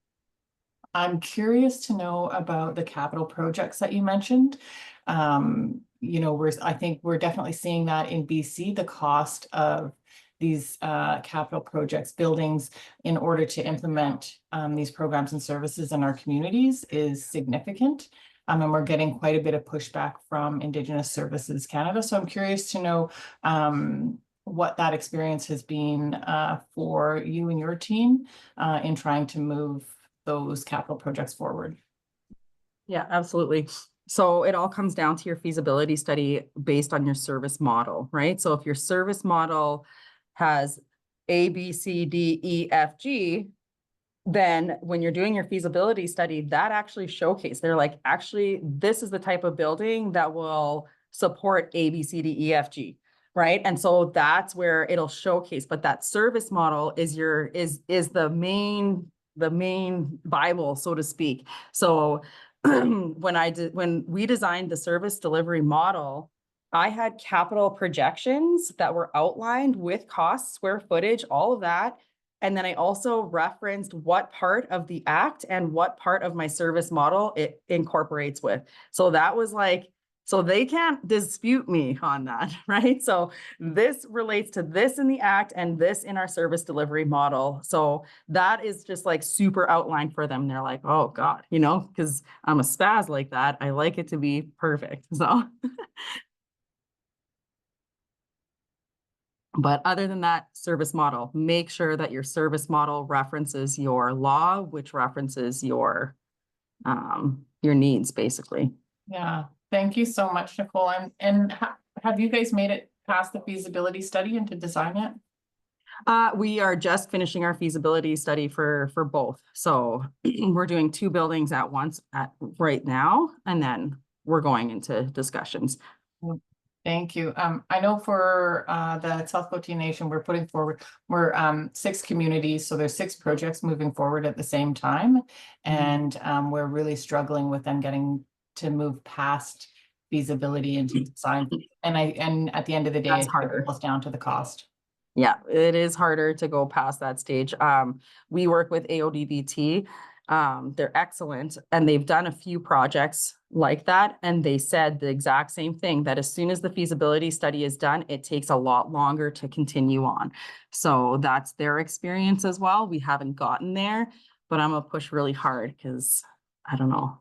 I'm curious to know about the capital projects that you mentioned. I think we're definitely seeing that in BC, the cost of these capital projects, buildings, in order to implement these programs and services in our communities is significant. And we're getting quite a bit of pushback from Indigenous Services Canada. So I'm curious to know what that experience has been for you and your team in trying to move those capital projects forward. Yeah, absolutely. So it all comes down to your feasibility study based on your service model, right? So if your service model has A, B, C, D, E, F, G, then when you're doing your feasibility study, that actually showcase, they're like, actually, this is the type of building that will support A, B, C, D, E, F, G, right? And so that's where it'll showcase. But that service model is the main Bible, so to speak. So when we designed the service delivery model, I had capital projections that were outlined with cost, square footage, all of that. And then I also referenced what part of the act and what part of my service model it incorporates with. So that was so they can't dispute me on that, right? So this relates to this in the act and this in our service delivery model. So that is just super outlined for them. They're like, oh God, because I'm a spaz like that. I like it to be perfect. So, but other than that, service model, make sure that your service model references your law, which references your needs, basically. Yeah. Thank you so much, Nicole. And have you guys made it past the feasibility study and to design it? We are just finishing our feasibility study for both. So we're doing 2 buildings at once right now, and then we're going into discussions. Thank you. I know for the South Coast Nation, we're 6 communities. So there's 6 projects moving forward at the same time. And we're really struggling with them getting to move past feasibility into design. And at the end of the day, That's it harder. boils down to the cost. Yeah, it is harder to go past that stage. We work with AODBT, They're excellent, and they've done a few projects like that. And they said the exact same thing, that as soon as the feasibility study is done, it takes a lot longer to continue on. So that's their experience as well. We haven't gotten there, but I'm gonna push really hard because I don't know.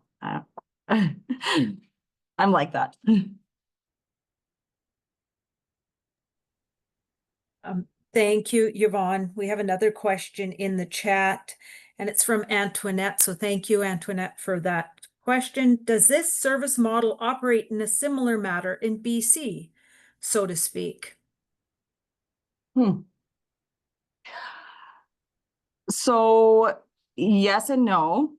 I'm like that. Thank you, Yvonne. We have another question in the chat, and it's from Antoinette. So thank you, Antoinette, for that question. Does this service model operate in a similar manner in BC, so to speak? So yes and no.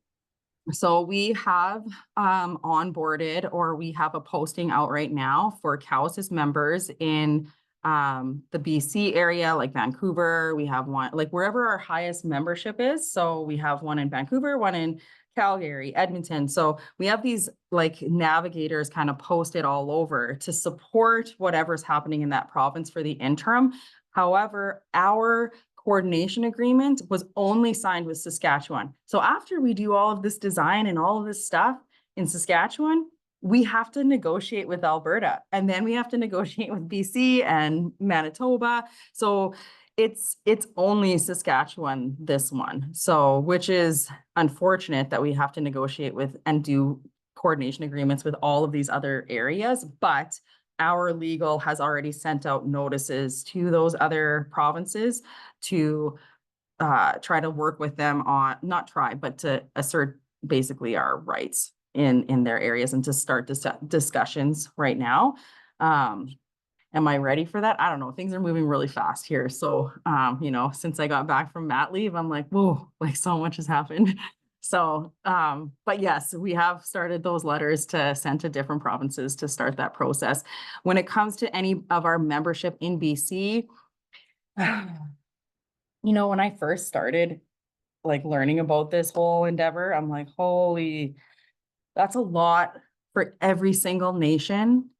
So we have onboarded, or we have a posting out right now for Cowessess members in the BC area, like Vancouver. We have one, like wherever our highest membership is. So we have one in Vancouver, one in Calgary, Edmonton. So we have these like navigators kind of posted all over to support whatever's happening in that province for the interim. However, our coordination agreement was only signed with Saskatchewan. So after we do all of this design and all of this stuff in Saskatchewan, we have to negotiate with Alberta, and then we have to negotiate with BC and Manitoba. So it's only Saskatchewan, this one. So, which is unfortunate that we have to negotiate with and do coordination agreements with all of these other areas, but our legal has already sent out notices to those other provinces to try to work with them on, not try, but to assert basically our rights in their areas, and to start discussions right now. Am I ready for that? I don't know. Things are moving really fast here. So, you know, since I got back from mat leave, I'm like, whoa, like so much has happened. So, but yes, we have started those letters to send to different provinces to start that process. When it comes to any of our membership in BC, you know, when I first started like learning about this whole endeavor, I'm like, holy, that's a lot for every single nation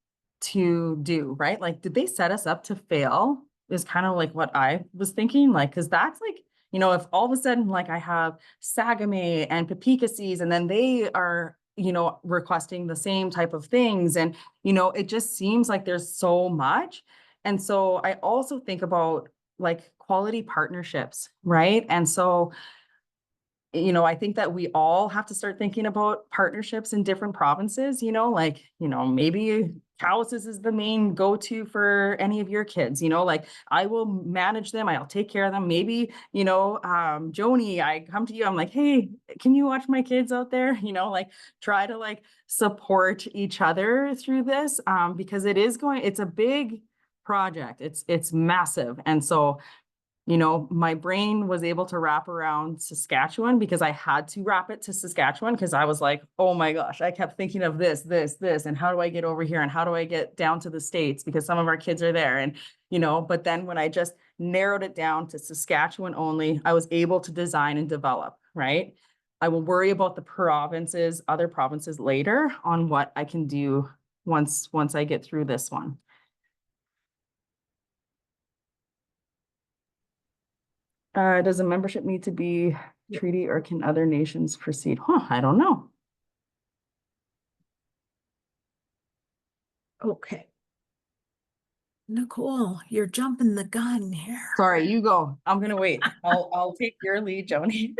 to do, right? Like, did they set us up to fail? Is kind of like what I was thinking, like, because that's like, you know, if all of a sudden, like I have Sagame and Pepikassis, and then they are, you know, requesting the same type of things. And, you know, it just seems like there's so much. And so I also think about like quality partnerships, right? And so, you know, I think that we all have to start thinking about partnerships in different provinces, you know, like, you know, maybe Cowessess is the main go-to for any of your kids, you know, like I will manage them, I'll take care of them. Maybe, you know, Joni, I come to you, I'm like, hey, can you watch my kids out there? You know, like try to like support each other through this, because it's a big project. It's massive. And so, you know, my brain was able to wrap around Saskatchewan because I had to wrap it to Saskatchewan, because I was like, oh my gosh, I kept thinking of this, and how do I get over here, and how do I get down to the States, because some of our kids are there. And, you know, but then when I just narrowed it down to Saskatchewan only, I was able to design and develop, right? I will worry about the provinces, other provinces later on what I can do once I get through this one. Does a membership need to be treaty, or can other nations proceed? I don't know. Okay. Nicole, you're jumping the gun here. Sorry, you go. I'm gonna wait. I'll take your lead, Joni.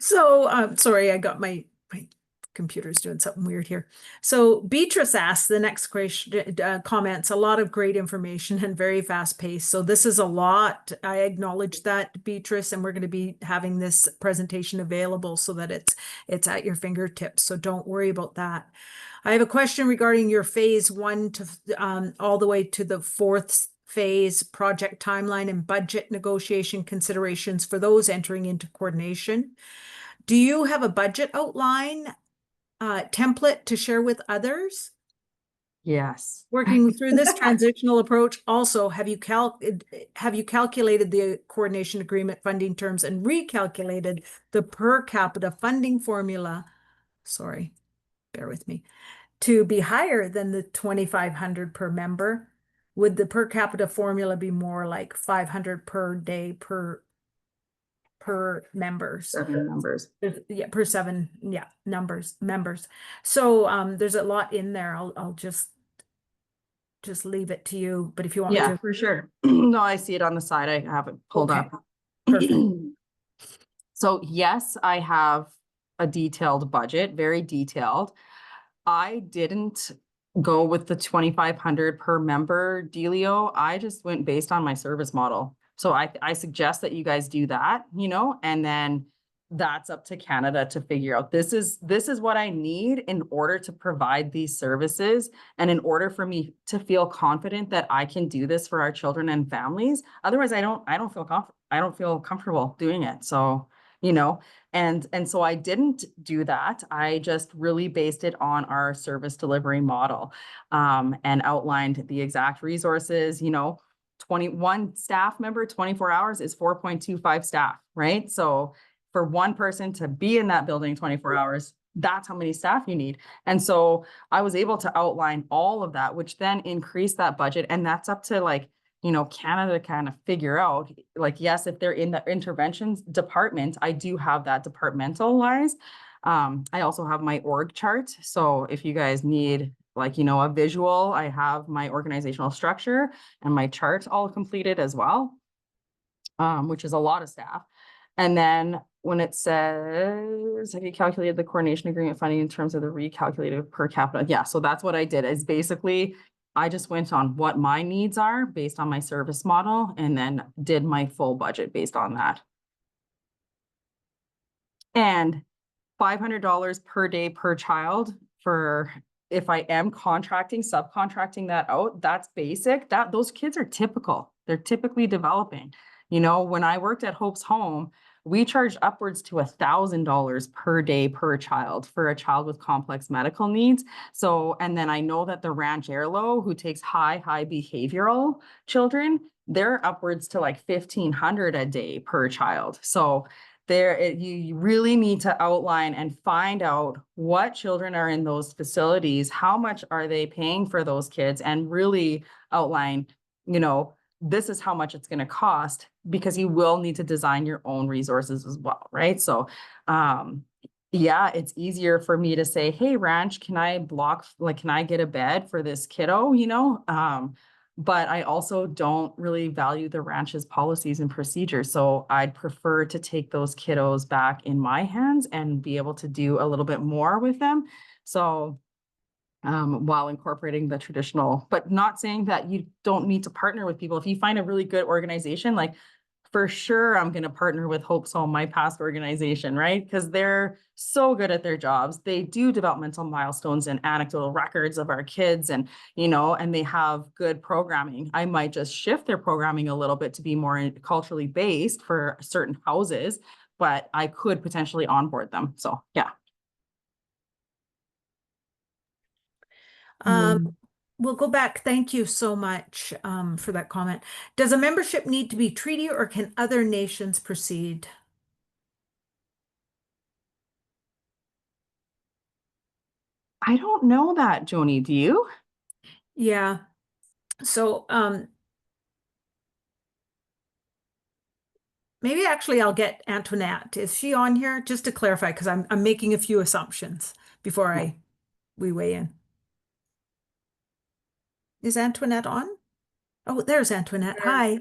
So, sorry, I got my computer's doing something weird here. So Beatrice asked the next question, comments, a lot of great information and very fast paced. So this is a lot. I acknowledge that, Beatrice, and we're going to be having this presentation available so that it's at your fingertips. So don't worry about that. I have a question regarding your phase 1 to all the way to the 4th phase project timeline and budget negotiation considerations for those entering into coordination. Do you have a budget outline template to share with others? Yes. Working through this transitional approach, also, have you calculated the coordination agreement funding terms and recalculated the per capita funding formula? Sorry, bear with me. To be higher than the 2,500 per member? Would the per capita formula be more like 500 per day per per members. 7 members. Yeah, per 7, yeah, members. So there's a lot in there. I'll just leave it to you. But if you want me Yeah, to, for sure. No, I see it on the side. I have it pulled Okay, up. perfect. So yes, I have a detailed budget, very detailed. I didn't go with the 2,500 per member dealio. I just went based on my service model. So I suggest that you guys do that, you know, and then that's up to Canada to figure out. This is what I need in order to provide these services and in order for me to feel confident that I can do this for our children and families. Otherwise, I don't feel comfortable doing it. So, you know, and so I didn't do that. I just really based it on our service delivery model, and outlined the exact resources, you know, 21 staff member, 24 hours is 4.25 staff, right? So for one person to be in that building 24 hours, that's how many staff you need. And so I was able to outline all of that, which then increased that budget. And that's up to, like, you know, Canada kind of figure out, like, yes, if they're in the interventions department, I do have that departmentalized. I also have my org chart. So if you guys need, like, you know, a visual, I have my organizational structure and my chart all completed as well, which is a lot of staff. And then when it says, have you calculated the coordination agreement funding in terms of the recalculated per capita? Yeah, so that's what I did, is basically I just went on what my needs are based on my service model and then did my full budget based on that. And $500 per day per child for, if I am subcontracting that out, that's basic. Those kids are typical. They're typically developing. You know, when I worked at Hope's Home, we charged upwards to $1,000 per day per child for a child with complex medical needs. So, and then I know that the Ranch Airlo, who takes high behavioral children, they're upwards to like $1,500 a day per child. So you really need to outline and find out what children are in those facilities, how much are they paying for those kids, and really outline, you know, this is how much it's going to cost, because you will need to design your own resources as well, right? So, yeah, it's easier for me to say, hey, Ranch, can I get a bed for this kiddo, you know? But I also don't really value the ranch's policies and procedures. So I'd prefer to take those kiddos back in my hands and be able to do a little bit more with them. So while incorporating the traditional, but not saying that you don't need to partner with people. If you find a really good organization, like, for sure, I'm going to partner with Hope's Home, my past organization, right? Because they're so good at their jobs. They do developmental milestones and anecdotal records of our kids, and, you know, and they have good programming. I might just shift their programming a little bit to be more culturally based for certain houses, but I could potentially onboard them. So, yeah. We'll go back. Thank you so much for that comment. Does a membership need to be treaty, or can other nations proceed? I don't know that, Joni. Do you? Yeah. So maybe actually I'll get Antoinette. Is she on here? Just to clarify, because I'm making a few assumptions before we weigh in. Is Antoinette on? Oh, there's Antoinette. Hi.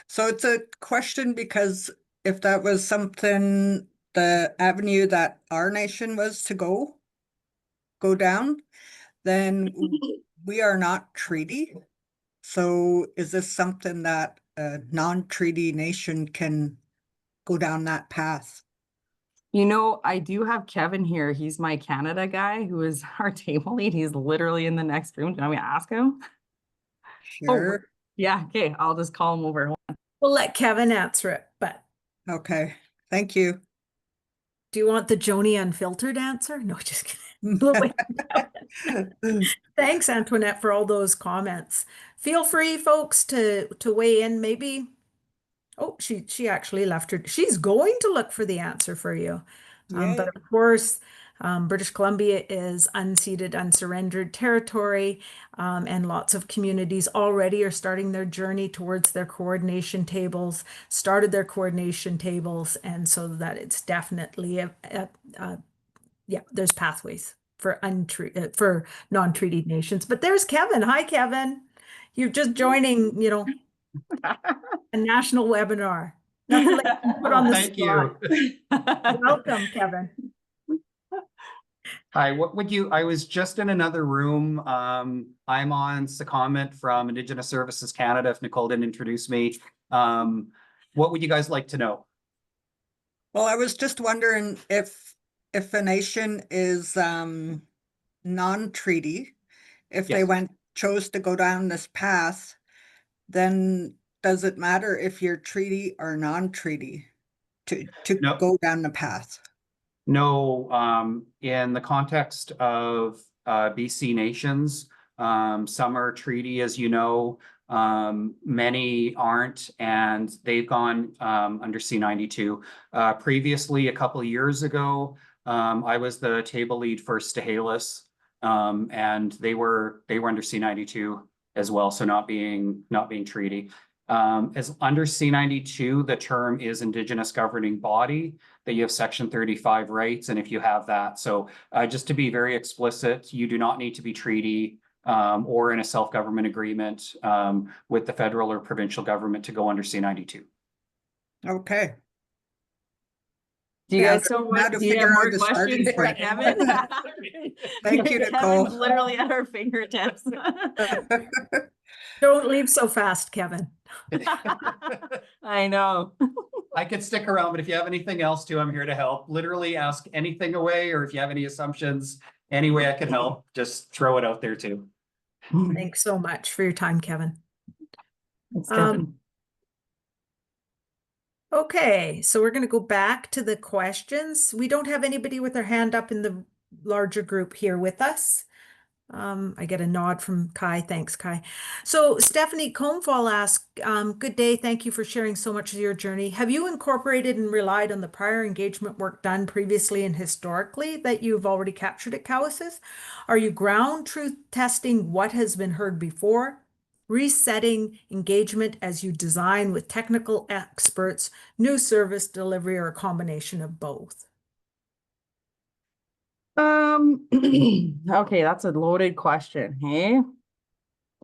So it's a question, because if that was something, the avenue that our nation was to go down, then we are not treaty. So is this something that a non-treaty nation can go down that path? You know, I do have Kevin here. He's my Canada guy who is our table lead. He's literally in the next room. Do you want me to ask him? Sure. Yeah, okay. I'll just call him over. We'll let Kevin answer it, but Okay, thank you. do you want the Joni unfiltered answer? No, just kidding. Thanks, Antoinette, for all those comments. Feel free, folks, to weigh in. Maybe, oh, she actually left her. She's going to look for the answer for you. Yay. But of course, British Columbia is unceded, unsurrendered territory, and lots of communities already are starting their journey towards their coordination tables, started their coordination tables, and so that it's definitely yeah, there's pathways for for non-treaty nations. But there's Kevin. Hi, Kevin. You're just joining, a national webinar. Not to let you put on Oh, the thank spot. you. Welcome, Kevin. Hi, what would you, I was just in another room. I'm on secondment from Indigenous Services Canada, if Nicole didn't introduce me. What would you guys like to know? Well, I was just wondering if a nation is non-treaty, if they Yes. chose to go down this path, then does it matter if you're treaty or non-treaty to No. go down the path? No, in the context of BC nations, some are treaty, as you know, many aren't, and they've gone under C-92. Previously, a couple of years ago, I was the table lead for Stahelis, and they were under C-92 as well, so not being treaty. As under C-92, the term is Indigenous governing body, that you have Section 35 rights, and if you have that. So just to be very explicit, you do not need to be treaty or in a self-government agreement with the federal or provincial government to go under C-92. Okay. Do you Yeah, guys still now to do you have figure out more the starting questions for point. Kevin? Thank you, Kevin's Nicole. literally at our fingertips. Don't leave so fast, Kevin. I know. I could stick around, but if you have anything else too, I'm here to help. Literally ask anything away, or if you have any assumptions, any way I can help, just throw it out there too. Thanks so much for your time, Kevin. Thanks, Kevin. Okay, so we're going to go back to the questions. We don't have anybody with their hand up in the larger group here with us. I get a nod from Kai. Thanks, Kai. So Stephanie Comfall asked, good day. Thank you for sharing so much of your journey. Have you incorporated and relied on the prior engagement work done previously and historically that you've already captured at Cowessess? Are you ground truth testing what has been heard before? Resetting engagement as you design with technical experts, new service delivery, or a combination of both? Okay, that's a loaded question, hey?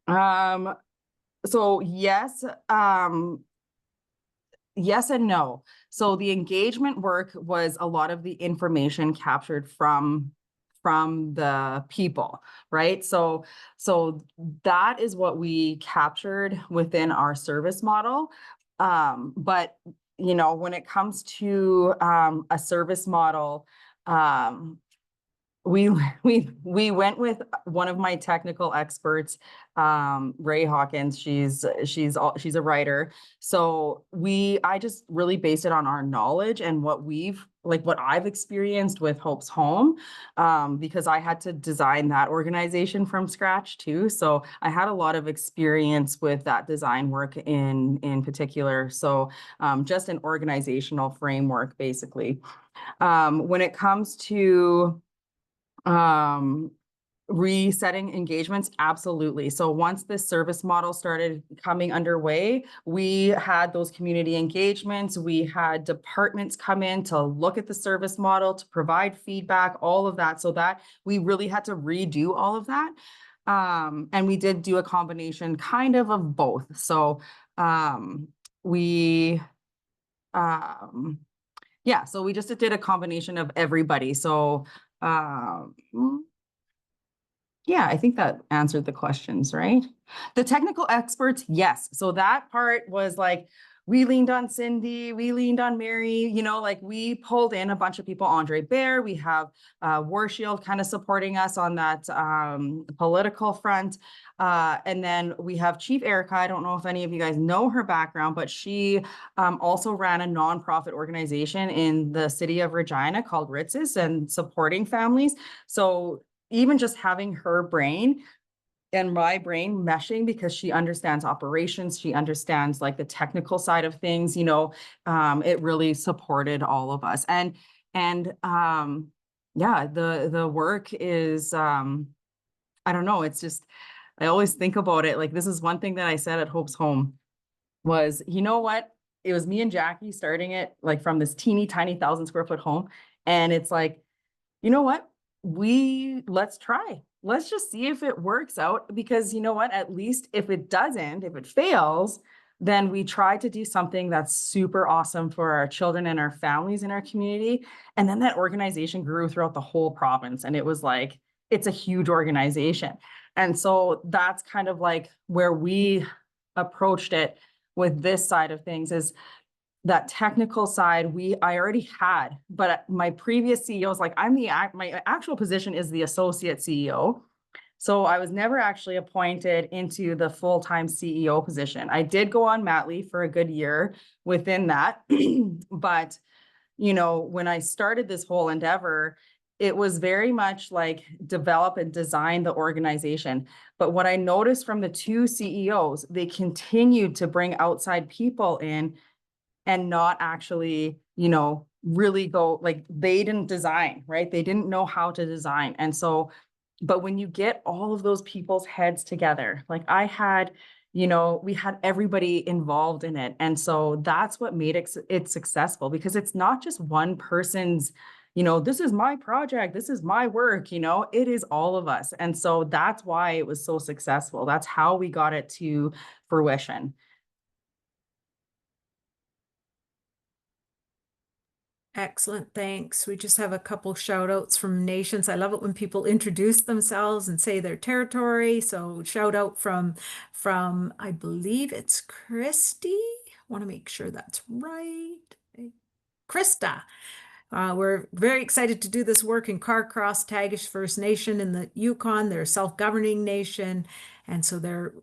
So yes, yes and no. So the engagement work was a lot of the information captured from the people, right? So that is what we captured within our service model. But when it comes to a service model, we went with one of my technical experts, Ray Hawkins. She's a writer. So I just really based it on our knowledge and what I've experienced with Hope's Home, because I had to design that organization from scratch too. So I had a lot of experience with that design work in particular. So just an organizational framework, basically. When it comes to resetting engagements, absolutely. So once this service model started coming underway, we had those community engagements. We had departments come in to look at the service model, to provide feedback, all of that, so that we really had to redo all of that. And we did do a combination kind of both. So yeah, so we just did a combination of everybody. So yeah, I think that answered the questions, right? The technical experts, yes. So that part was like, we leaned on Cindy, we leaned on Mary, we pulled in a bunch of people, Andre Bear, we have War Shield kind of supporting us on that political front. And then we have Chief Erica. I don't know if any of you guys know her background, but she also ran a nonprofit organization in the city of Regina called Ritz's and supporting families. So even just having her brain and my brain meshing, because she understands operations, she understands like the technical side of things, it really supported all of us. And yeah, the work is, I don't know, it's just, I always think about it. Like, this is one thing that I said at Hope's Home was, you know what? It was me and Jackie starting it like from this teeny tiny 1,000 square foot home. And it's like, you know what? Let's try. Let's just see if it works out, because you know what? At least if it doesn't, if it fails, then we try to do something that's super awesome for our children and our families in our community. And then that organization grew throughout the whole province. And it was like, it's a huge organization. And so that's kind of like where we approached it with this side of things, is that technical side I already had, but my previous CEO was like, my actual position is the associate CEO. So I was never actually appointed into the full-time CEO position. I did go on mat leave for a good year within that. But, you know, when I started this whole endeavor, it was very much like develop and design the organization. But what I noticed from the two CEOs, they continued to bring outside people in and not actually, you know, really go, like, they didn't design, right? They didn't know how to design. And so, but when you get all of those people's heads together, like I had, you know, we had everybody involved in it. And so that's what made it successful, because it's not just one person's, you know, this is my project, this is my work, you know, it is all of us. And so that's why it was so successful. That's how we got it to fruition. Excellent, thanks. We just have a couple shout outs from nations. I love it when people introduce themselves and say their territory. So shout out from I believe it's Christy. Want to make sure that's right. Krista. We're very excited to do this work in Carcross, Tagish First Nation in the Yukon. They're a self-governing nation. And so they're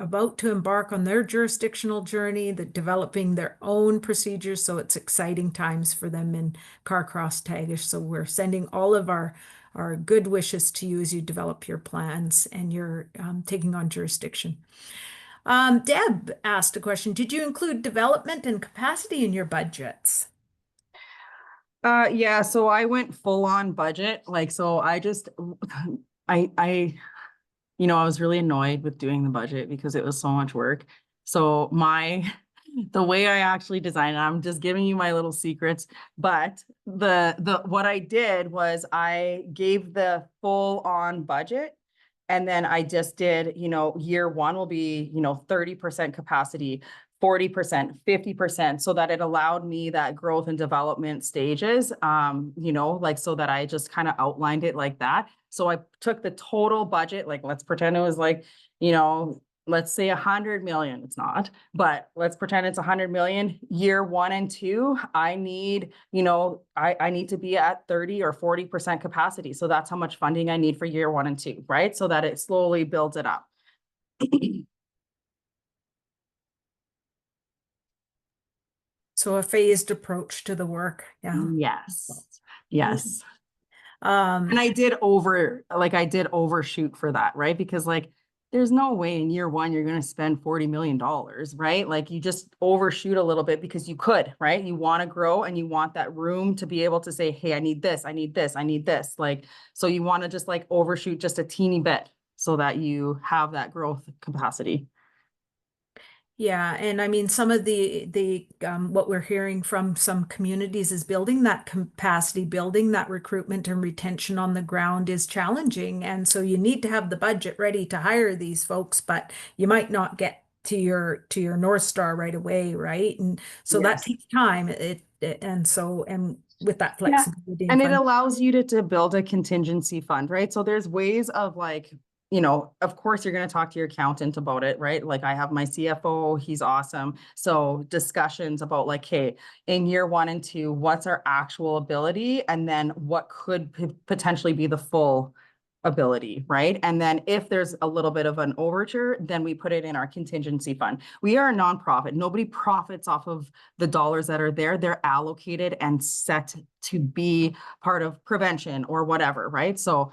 about to embark on their jurisdictional journey, developing their own procedures. So it's exciting times for them in Carcross, Tagish. So we're sending all of our good wishes to you as you develop your plans and you're taking on jurisdiction. Deb asked a question. Did you include development and capacity in your budgets? Yeah, so I went full on budget. Like, so I just, I, you know, I was really annoyed with doing the budget because it was so much work. So the way I actually designed it, I'm just giving you my little secrets, but what I did was I gave the full on budget. And then I just did, you know, year one will be, you know, 30% capacity, 40%, 50%, so that it allowed me that growth and development stages, you know, like, so that I just kind of outlined it like that. So I took the total budget, like, let's pretend it was like, you know, let's say 100 million. It's not, but let's pretend it's 100 million. Year 1 and 2, I need, you know, I need to be at 30 or 40% capacity. So that's how much funding I need for year 1 and 2, right? So that it slowly builds it up. So a phased approach to the work. Yeah. Yes. Yes. Um, And I did overshoot for that, right? Because like, there's no way in year 1 you're going to spend $40 million, right? Like, you just overshoot a little bit because you could, right? You want to grow and you want that room to be able to say, hey, I need this, I need this, I need this. Like, so you want to just like overshoot just a teeny bit so that you have that growth capacity. Yeah, and I mean, some of the what we're hearing from some communities is building that capacity, building that recruitment and retention on the ground is challenging. And so you need to have the budget ready to hire these folks, but you might not get to your North Star right away, right? And so that Yes. takes time. And with that Yeah. flexibility And it funding. allows you to build a contingency fund, right? So there's ways of like, you know, of course, you're going to talk to your accountant about it, right? Like, I have my CFO, he's awesome. So discussions about like, hey, in year 1 and 2, what's our actual ability? And then what could potentially be the full ability, right? And then if there's a little bit of an overture, then we put it in our contingency fund. We are a nonprofit. Nobody profits off of the dollars that are there. They're allocated and set to be part of prevention or whatever, right? So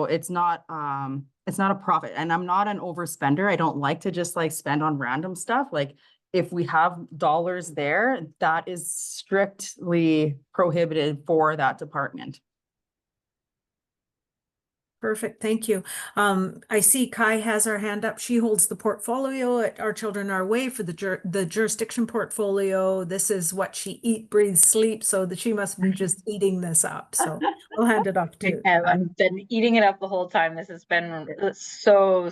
it's not a profit. And I'm not an overspender. I don't like to just like spend on random stuff. Like, if we have dollars there, that is strictly prohibited for that department. Perfect, thank you. I see Kai has her hand up. She holds the portfolio at Our Children Our Way for the jurisdiction portfolio. This is what she eat, breathes, sleeps, so that she must be just eating this up. So I'll hand it off to I've been eating it up the whole time. This has been so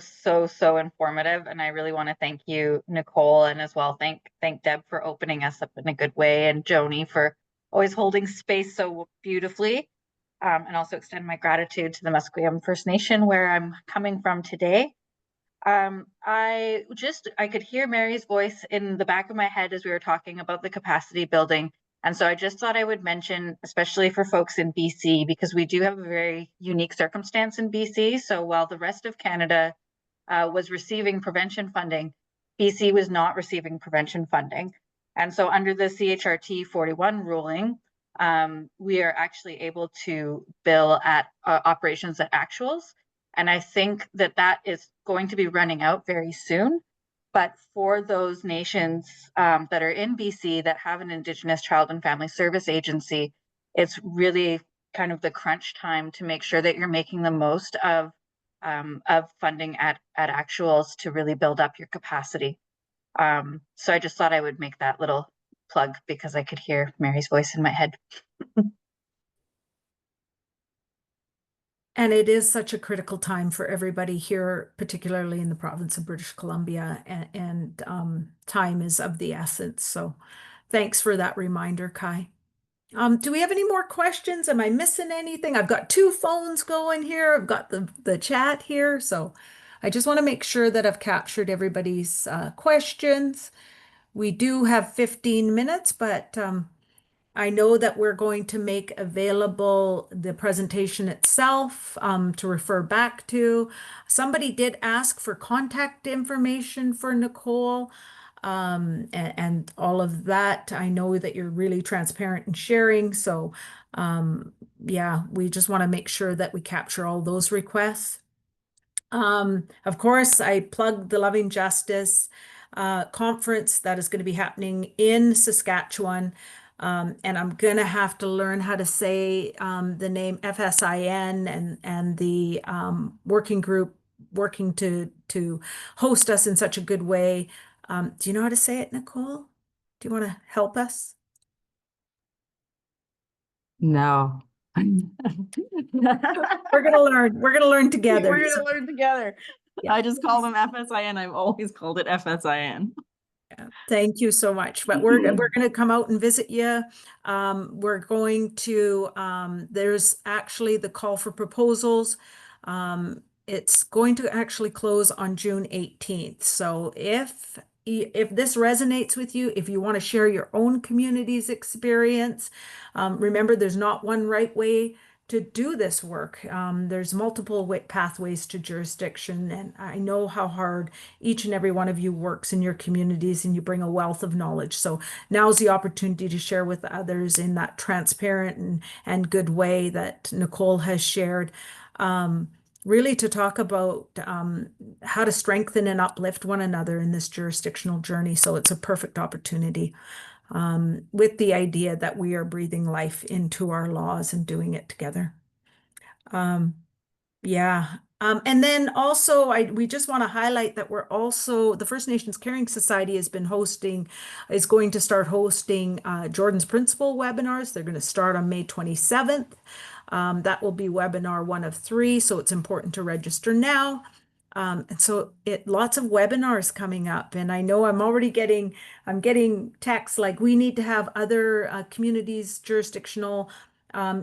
informative, and I really want to thank you, Nicole, and as well thank Deb for opening us up in a good way, and Joni for always holding space so beautifully. And also extend my gratitude to the Musqueam First Nation, where I'm coming from today. I could hear Mary's voice in the back of my head as we were talking about the capacity building. And so I just thought I would mention, especially for folks in BC, because we do have a very unique circumstance in BC. So while the rest of Canada was receiving prevention funding, BC was not receiving prevention funding. And so under the CHRT 41 ruling, we are actually able to bill at operations at actuals. And I think that that is going to be running out very soon. But for those nations that are in BC that have an Indigenous Child and Family Service Agency, it's really kind of the crunch time to make sure that you're making the most of funding at actuals to really build up your capacity. So I just thought I would make that little plug because I could hear Mary's voice in my head. And it is such a critical time for everybody here, particularly in the province of British Columbia, and time is of the essence. So thanks for that reminder, Kai. Do we have any more questions? Am I missing anything? I've got two phones going here. I've got the chat here. So I just want to make sure that I've captured everybody's questions. We do have 15 minutes, but I know that we're going to make available the presentation itself to refer back to. Somebody did ask for contact information for Nicole and all of that. I know that you're really transparent in sharing. So yeah, we just want to make sure that we capture all those requests. Of course, I plugged the Loving Justice conference that is going to be happening in Saskatchewan. And I'm gonna have to learn how to say the name FSIN and the working group working to host us in such a good way. Do you know how to say it, Nicole? Do you want to help us? No. We're gonna learn. We're gonna learn together. We're gonna learn together. Yeah. I just call them FSIN. I've always called it FSIN. Thank you so much. But we're going to come out and visit you. We're going to, there's actually the call for proposals. It's going to actually close on June 18th. So if this resonates with you, if you want to share your own community's experience, remember there's not one right way to do this work. There's multiple pathways to jurisdiction, and I know how hard each and every one of you works in your communities, and you bring a wealth of knowledge. So now's the opportunity to share with others in that transparent and good way that Nicole has shared. Really to talk about how to strengthen and uplift one another in this jurisdictional journey. So it's a perfect opportunity. With the idea that we are breathing life into our laws and doing it together. Yeah. And then also, we just want to highlight that we're also, the First Nations Caring Society is going to start hosting Jordan's Principle webinars. They're going to start on May 27th. That will be webinar 1 of 3, so it's important to register now. And so lots of webinars coming up, and I know I'm getting texts like we need to have other communities jurisdictional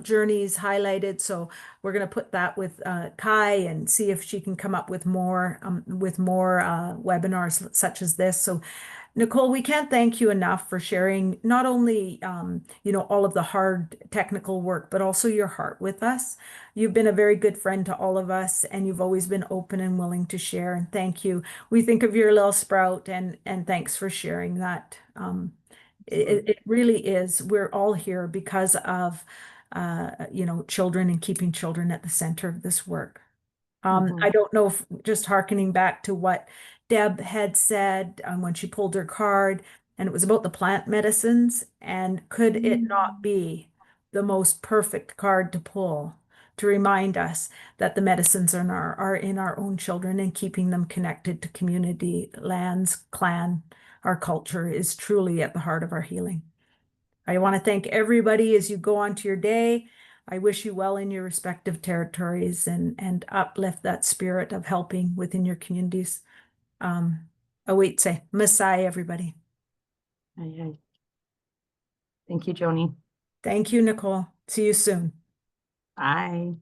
journeys highlighted. So we're going to put that with Kai and see if she can come up with more webinars such as this. So Nicole, we can't thank you enough for sharing not only all of the hard technical work, but also your heart with us. You've been a very good friend to all of us, and you've always been open and willing to share. And thank you. We think of your little sprout, and thanks for sharing that. It really is. We're all here because of children and keeping children at the center of this work. I don't know if just hearkening back to what Deb had said when she pulled her card, and it was about the plant medicines, and could it not be the most perfect card to pull to remind us that the medicines are in our own children, and keeping them connected to community, lands, clan, our culture is truly at the heart of our healing. I want to thank everybody as you go on to your day. I wish you well in your respective territories, and uplift that spirit of helping within your communities. Await say, Masai, everybody. Aye, aye. Thank you, Joni. Thank you, Nicole. See you soon. Bye.